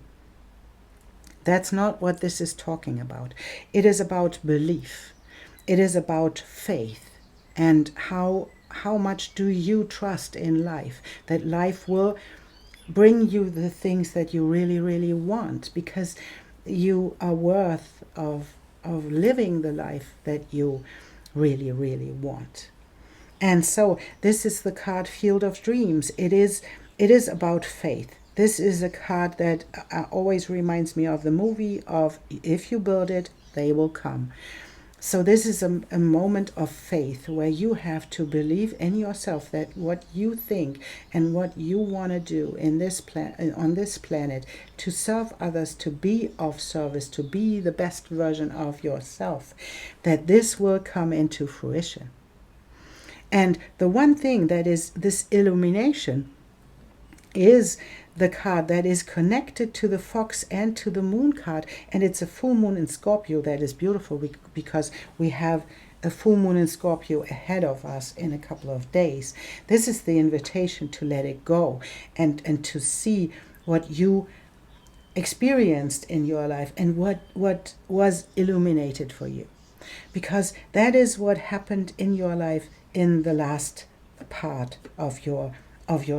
That's not what this is talking about. It is about belief. It is about faith. And how much do you trust in life, that life will bring you the things that you really, really want, because you are worth of living the life that you really, really want. And so this is the card Field of Dreams. It is about faith. This is a card that always reminds me of the movie of If You Build It, They Will Come. So this is a moment of faith where you have to believe in yourself, that what you think and what you want to do in this on this planet, to serve others, to be of service, to be the best version of yourself, that this will come into fruition. And the one thing that is this illumination is the card that is connected to the fox and to the moon card. And it's a full moon in Scorpio that is beautiful, because we have a full moon in Scorpio ahead of us in a couple of days. This is the invitation to let it go and to see what you experienced in your life and what was illuminated for you. Because that is what happened in your life in the last part of your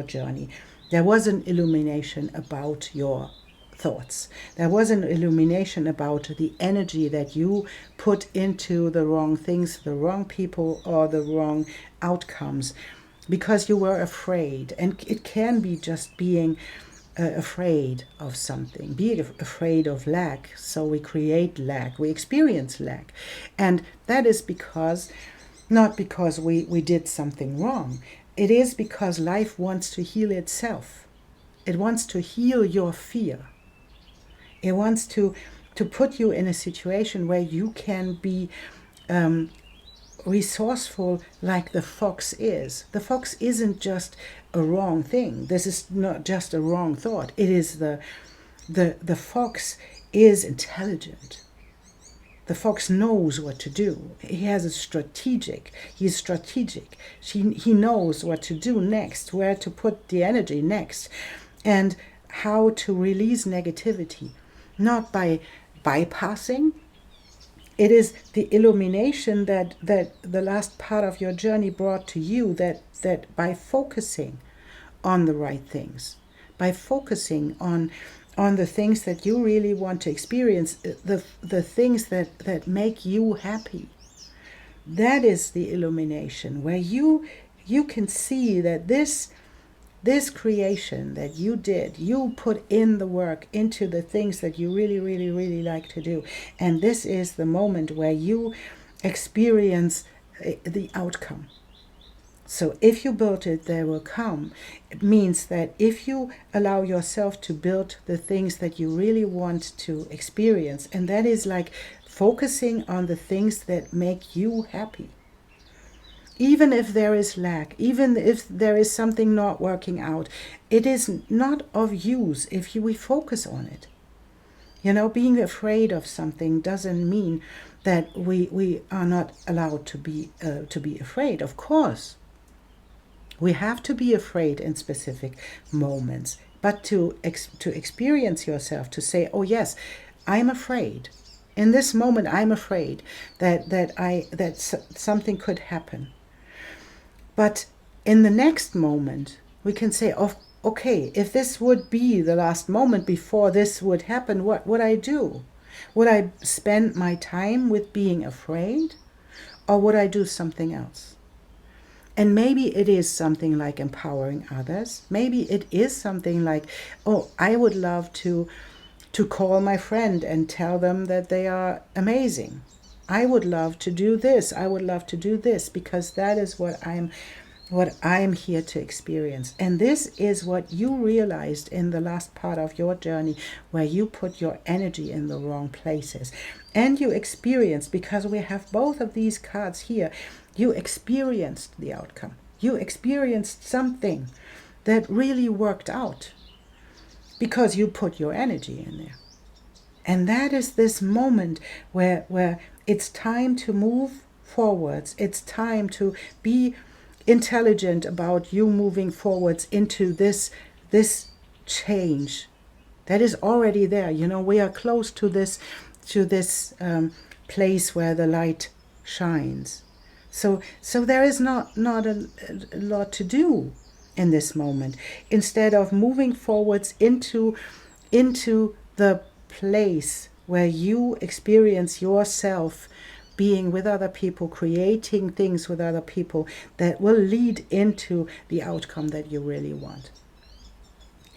journey. There was an illumination about your thoughts. There was an illumination about the energy that you put into the wrong things, the wrong people, or the wrong outcomes, because you were afraid. And it can be just being afraid of something, be afraid of lack. So we create lack, we experience lack. And that is not because we did something wrong. It is because life wants to heal itself. It wants to heal your fear. It wants to put you in a situation where you can be resourceful, like the fox is. The fox isn't just a wrong thing. This is not just a wrong thought. It is the fox is intelligent. The fox knows what to do. He's strategic. He knows what to do next, where to put the energy next, and how to release negativity, not by bypassing, It is the illumination that the last part of your journey brought to you, that by focusing on the right things, by focusing on the things that you really want to experience, the things that make you happy. That is the illumination, where you can see that this creation that you did, you put in the work into the things that you really, really, really like to do. And this is the moment where you experience the outcome. So if you build it, they will come. It means that if you allow yourself to build the things that you really want to experience, and that is like focusing on the things that make you happy. Even if there is lack, even if there is something not working out, it is not of use if we focus on it. You know, being afraid of something doesn't mean that we are not allowed to be afraid. Of course, we have to be afraid in specific moments, but to experience yourself, to say, oh yes, I'm afraid. In this moment, I'm afraid that something could happen. But in the next moment, we can say, oh, okay, if this would be the last moment before this would happen, what would I do? Would I spend my time with being afraid, or would I do something else? And maybe it is something like empowering others. Maybe it is something like, oh, I would love to call my friend and tell them that they are amazing. I would love to do this. I would love to do this, because that is what I'm here to experience. And this is what you realized in the last part of your journey, where you put your energy in the wrong places. And you experienced, because we have both of these cards here, you experienced the outcome. You experienced something that really worked out because you put your energy in there. And that is this moment where it's time to move forwards. It's time to be intelligent about you moving forwards into this change that is already there. You know, we are close to this place where the light shines. So there is not a lot to do in this moment. Instead of moving forwards into the place where you experience yourself being with other people, creating things with other people that will lead into the outcome that you really want.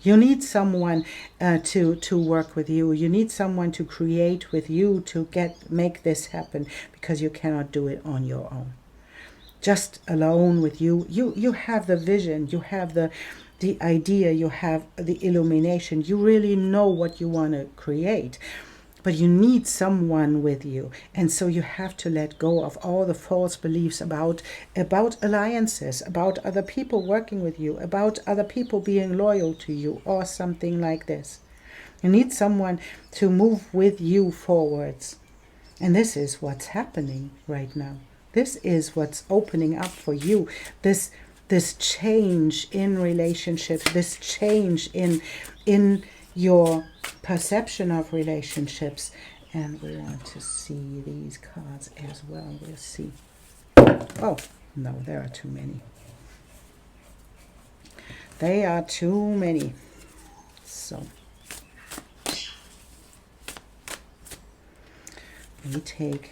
You need someone to work with you. You need someone to create with you to make this happen, because you cannot do it on your own. Just alone with you. You have the vision, you have the idea, you have the illumination. You really know what you want to create. But you need someone with you. And so you have to let go of all the false beliefs about alliances, about other people working with you, about other people being loyal to you, or something like this. You need someone to move with you forwards. And this is what's happening right now. This is what's opening up for you. This change in relationships, this change in your perception of relationships. And we want to see these cards as well. We'll see. Oh, no, there are too many. They are too many. So we take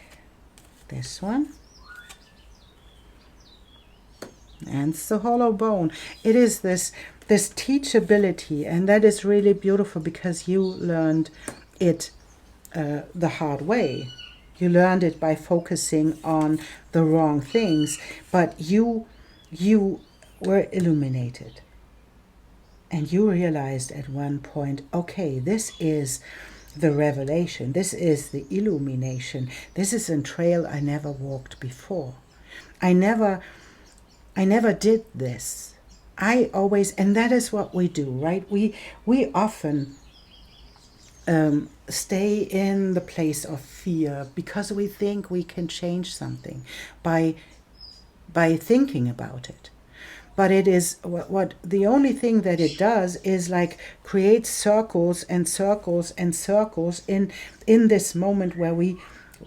this one. And it's the hollow bone. It is this teachability, and that is really beautiful, because you learned it the hard way. You learned it by focusing on the wrong things, but you were illuminated. And you realized at one point, okay, this is the revelation. This is the illumination. This is a trail I never walked before. I never did this. I always, and that is what we do, right? We often stay in the place of fear because we think we can change something by thinking about it. But it is what the only thing that it does is like create circles and circles and circles in this moment where we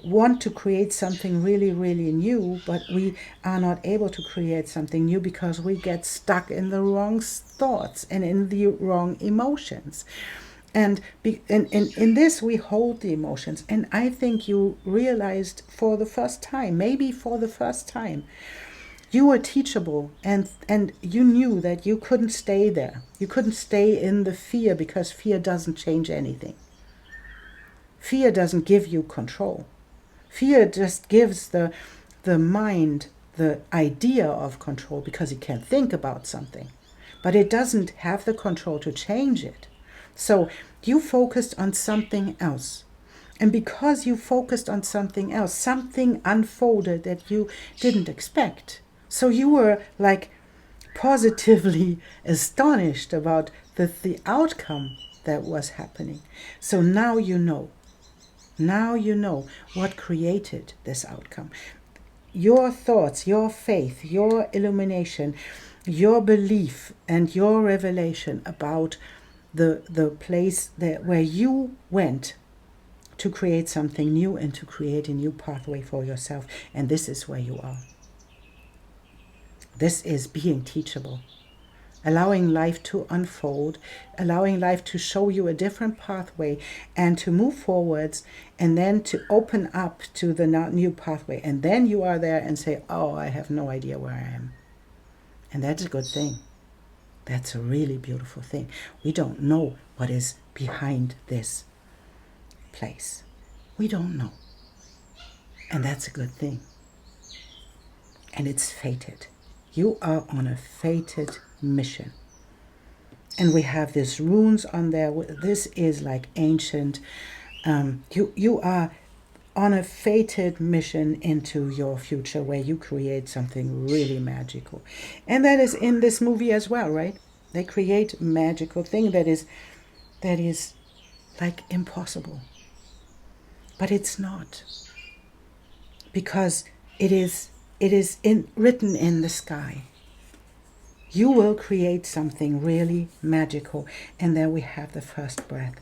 want to create something really, really new, but we are not able to create something new because we get stuck in the wrong thoughts and in the wrong emotions. And in this, we hold the emotions. And I think you realized for the first time, maybe for the first time, you were teachable, and you knew that you couldn't stay there. You couldn't stay in the fear, because fear doesn't change anything. Fear doesn't give you control. Fear just gives the mind the idea of control because it can think about something, but it doesn't have the control to change it. So you focused on something else. And because you focused on something else, something unfolded that you didn't expect. So you were like positively astonished about the outcome that was happening. So now you know. Now you know what created this outcome. Your thoughts, your faith, your illumination, your belief, and your revelation about the place where you went to create something new and to create a new pathway for yourself. And this is where you are. This is being teachable. Allowing life to unfold, allowing life to show you a different pathway and to move forwards, and then to open up to the new pathway. And then you are there and say, oh, I have no idea where I am. And that's a good thing. That's a really beautiful thing. We don't know what is behind this place. We don't know. And that's a good thing. And it's fated. You are on a fated mission. And we have these runes on there. This is like ancient. You are on a fated mission into your future where you create something really magical. And that is in this movie as well, right? They create a magical thing that is like impossible. But it's not. Because it is written in the sky. You will create something really magical. And there we have the first breath.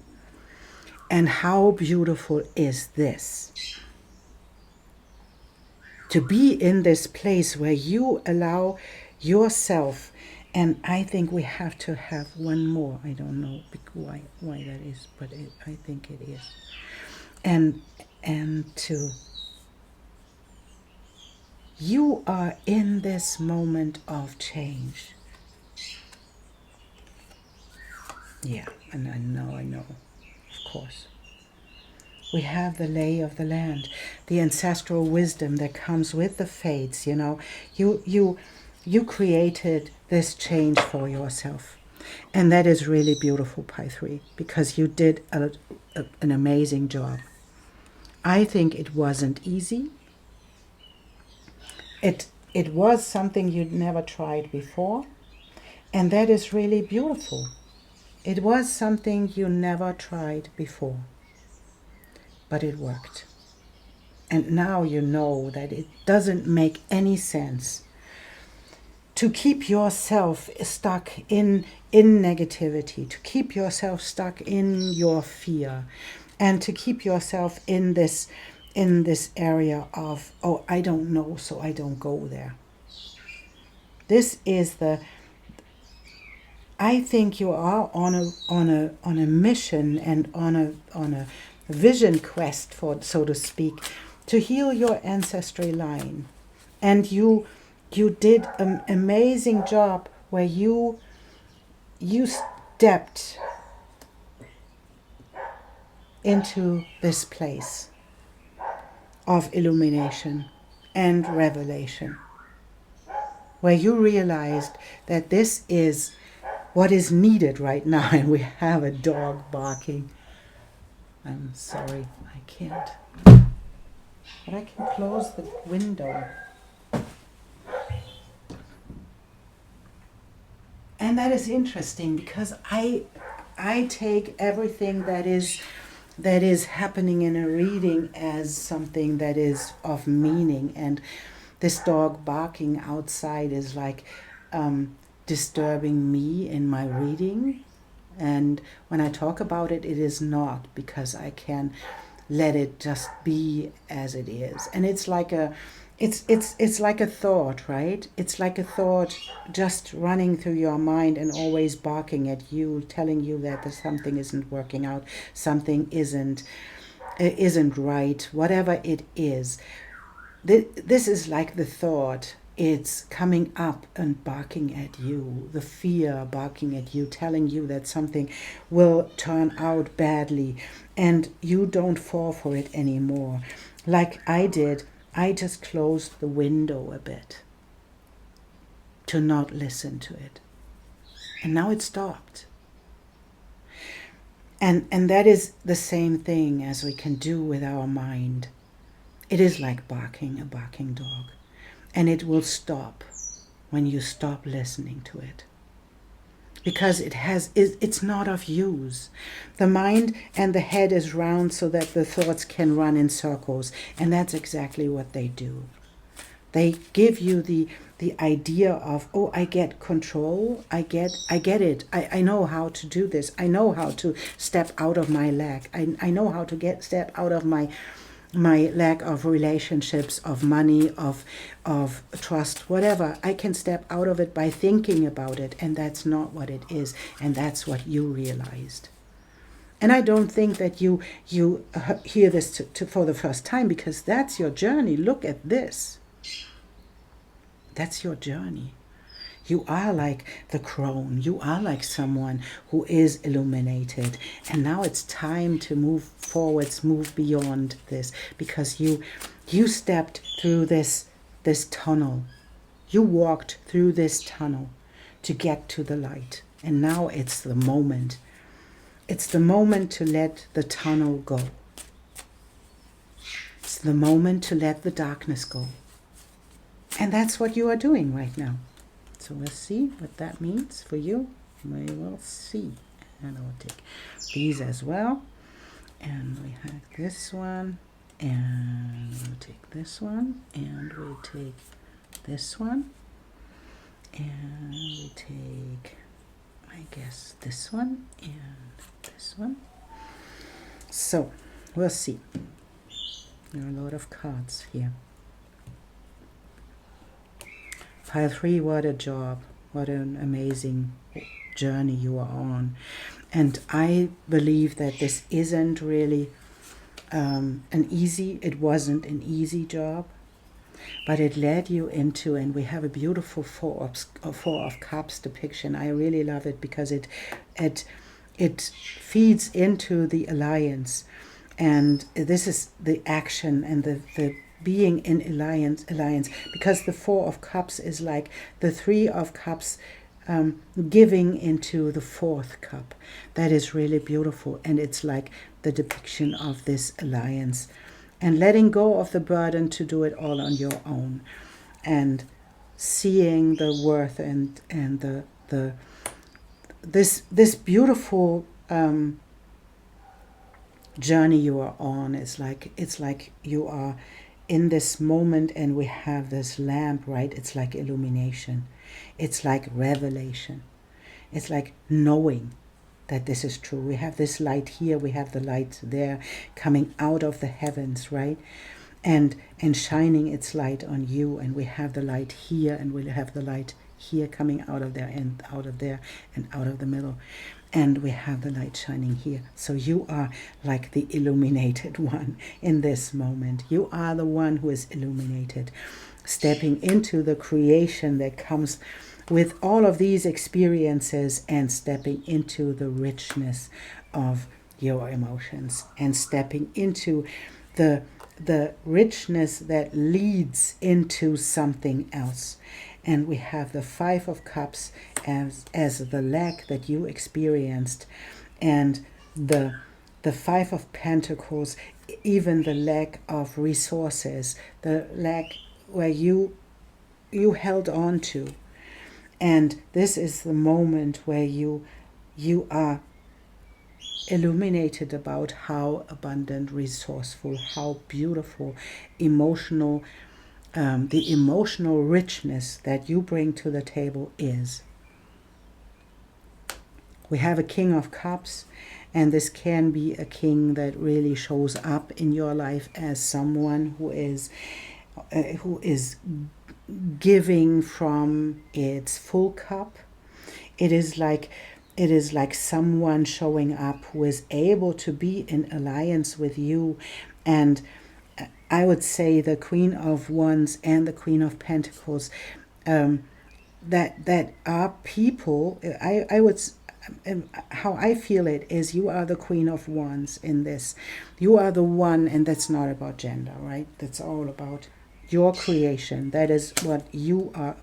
And how beautiful is this? To be in this place where you allow yourself, and I think we have to have one more. I don't know why that is, but I think it is. And to, you are in this moment of change. Yeah, and I know. Of course. We have the lay of the land, the ancestral wisdom that comes with the fates, you know. You created this change for yourself. And that is really beautiful, Pi 3, because you did an amazing job. I think it wasn't easy. It was something you'd never tried before. And that is really beautiful. It was something you never tried before. But it worked. And now you know that it doesn't make any sense to keep yourself stuck in negativity, to keep yourself stuck in your fear, and to keep yourself in this area of, oh, I don't know, so I don't go there. This is I think you are on a mission and on a vision quest, for so to speak, to heal your ancestry line. And you did an amazing job where you stepped into this place of illumination and revelation, where you realized that this is what is needed right now. And we have a dog barking. I'm sorry, I can't. But I can close the window. And that is interesting, because I take everything that is happening in a reading as something that is of meaning. And this dog barking outside is like disturbing me in my reading. And when I talk about it, it is not, because I can let it just be as it is. And it's like a it's like a thought, right? It's like a thought just running through your mind and always barking at you, telling you that something isn't working out, something isn't right, whatever it is. This is like the thought. It's coming up and barking at you, the fear barking at you, telling you that something will turn out badly, and you don't fall for it anymore. Like I did, I just closed the window a bit to not listen to it. And now it stopped. And that is the same thing as we can do with our mind. It is like barking a barking dog. And it will stop when you stop listening to it. Because it's not of use. The mind and the head is round so that the thoughts can run in circles. And that's exactly what they do. They give you the idea of, oh, I get control, I get it, I know how to do this, I know how to step out of my lack, I know how to step out of my lack of relationships, of money, of trust, whatever. I can step out of it by thinking about it, and that's not what it is, and that's what you realized. And I don't think that you hear this for the first time, because that's your journey. Look at this. That's your journey. You are like the crone. You are like someone who is illuminated. And now it's time to move forwards, move beyond this, because you stepped through this tunnel. You walked through this tunnel to get to the light. And now it's the moment. It's the moment to let the tunnel go. It's the moment to let the darkness go. And that's what you are doing right now. So let's see what that means for you. We will see. And I'll take these as well. And we have this one. And we'll take this one. And we'll take this one. And we take, I guess, this one and this one. So we'll see. There are a lot of cards here. Pile 3, what a job. What an amazing journey you are on. And I believe that this isn't really it wasn't an easy job, but it led you into, and we have a beautiful Four of Cups depiction. I really love it because it feeds into the alliance. And this is the action and the being in alliance, because the Four of Cups is like the Three of Cups giving into the fourth cup. That is really beautiful, and it's like the depiction of this alliance and letting go of the burden to do it all on your own, and seeing the worth and this beautiful journey you are on. It's like you are in this moment, and we have this lamp, right? It's like illumination. It's like revelation. It's like knowing that this is true. We have this light here, we have the light there coming out of the heavens, right? And shining its light on you, and we have the light here, and we have the light here coming out of there and out of there and out of the middle. And we have the light shining here. So you are like the illuminated one in this moment. You are the one who is illuminated, stepping into the creation that comes with all of these experiences, and stepping into the richness of your emotions, and stepping into the richness that leads into something else. And we have the Five of Cups as the lack that you experienced, and the Five of Pentacles, even the lack of resources, the lack where you held on to. And this is the moment where you are illuminated about how abundant, resourceful, how beautiful, emotional, the emotional richness that you bring to the table is. We have a King of Cups, And this can be a king that really shows up in your life as someone who is giving from its full cup. It is like someone showing up who is able to be in alliance with you. And I would say the Queen of Wands and the Queen of Pentacles, that are people. I would, how I feel it is, you are the Queen of Wands in this. You are the one, and that's not about gender, right? That's all about your creation. That is what you are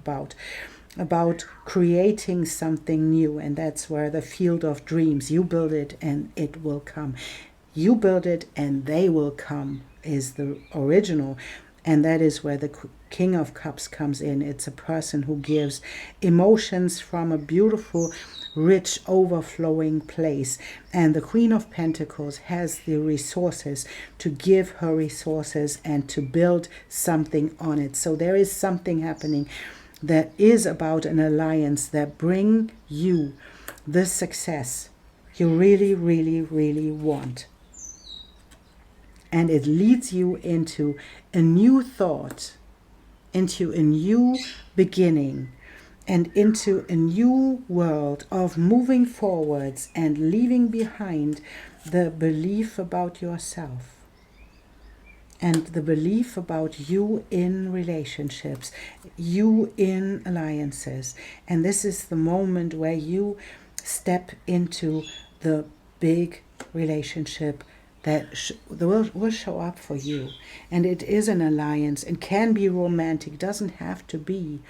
about creating something new. And that's where the field of dreams, you build it and it will come. You build it and they will come is the original. And that is where the King of Cups comes in. It's a person who gives emotions from a beautiful, rich, overflowing place. And the Queen of Pentacles has the resources to give her resources and to build something on it. So there is something happening that is about an alliance that bring you the success you really, really, really want. And it leads you into a new thought, into a new beginning, and into a new world of moving forwards and leaving behind the belief about yourself and the belief about you in relationships, you in alliances. And this is the moment where you step into the big relationship that will show up for you. And it is an alliance and can be romantic, doesn't have to be.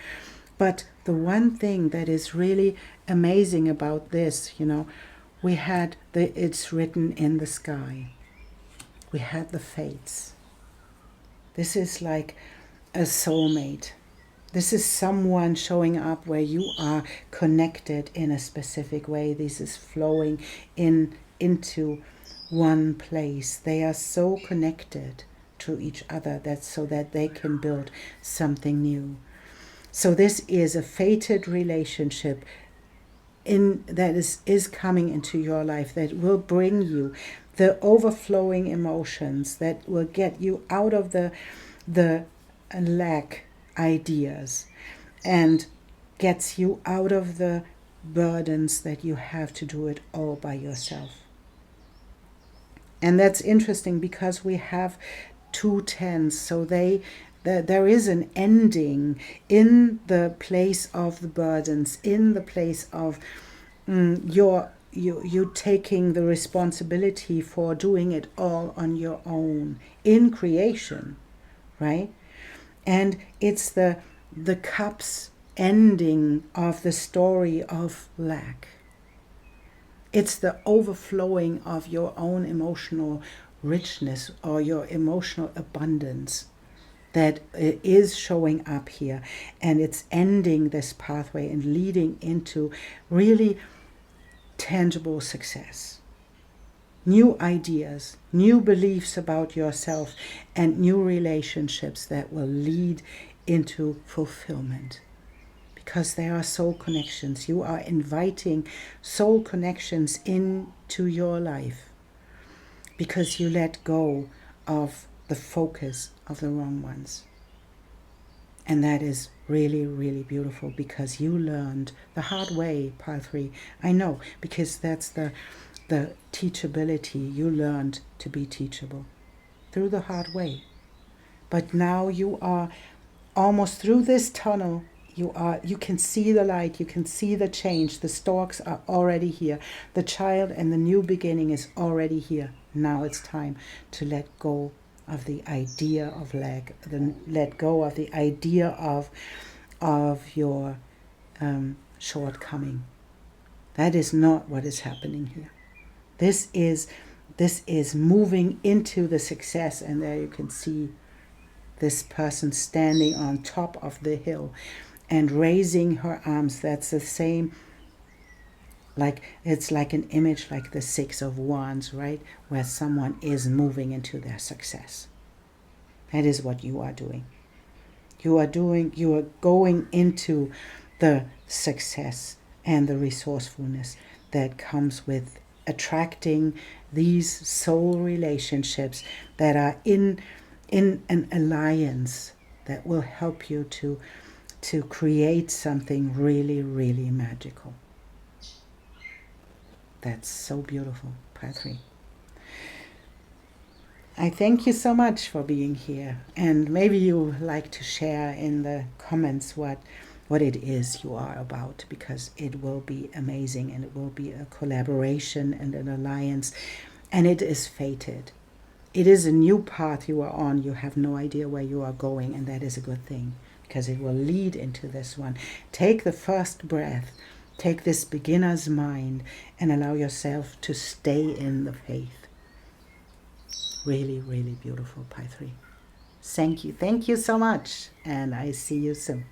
But the one thing that is really amazing about this, we had it's written in the sky. We had the fates. This is like a soulmate. This is someone showing up where you are connected in a specific way. This is flowing into one place. They are so connected to each other so that they can build something new. So this is a fated relationship that is coming into your life, that will bring you the overflowing emotions, that will get you out of the lack ideas and gets you out of the burdens that you have to do it all by yourself. And that's interesting because we have 2 10s, so there is an ending in the place of the burdens, in the place of you taking the responsibility for doing it all on your own in creation, right? And it's the cups ending of the story of lack. It's the overflowing of your own emotional richness or your emotional abundance that is showing up here. And it's ending this pathway and leading into really tangible success. New ideas, new beliefs about yourself, and new relationships that will lead into fulfillment. Because there are soul connections. You are inviting soul connections into your life because you let go of the focus of the wrong ones. And that is really, really beautiful because you learned the hard way, part 3. I know, because that's the teachability. You learned to be teachable through the hard way. But now you are almost through this tunnel. You can see the light, you can see the change. The stalks are already here. The child and the new beginning is already here. Now it's time to let go of the idea of lack, let go of the idea of your shortcoming. That is not what is happening here. This is moving into the success, and there you can see this person standing on top of the hill and raising her arms. That's the same, it's like an image like the 6 of Wands, right? Where someone is moving into their success. That is what you are doing. You are going into the success and the resourcefulness that comes with attracting these soul relationships that are in an alliance that will help you to create something really, really magical. That's so beautiful, Pile 3. I thank you so much for being here, and maybe you like to share in the comments what it is you are about, because it will be amazing, and it will be a collaboration and an alliance, and it is fated. It is a new path you are on. You have no idea where you are going, and that is a good thing, because it will lead into this one. Take the first breath, take this beginner's mind, and allow yourself to stay in the faith. Really, really beautiful, Pile 3. Thank you so much, and I see you soon.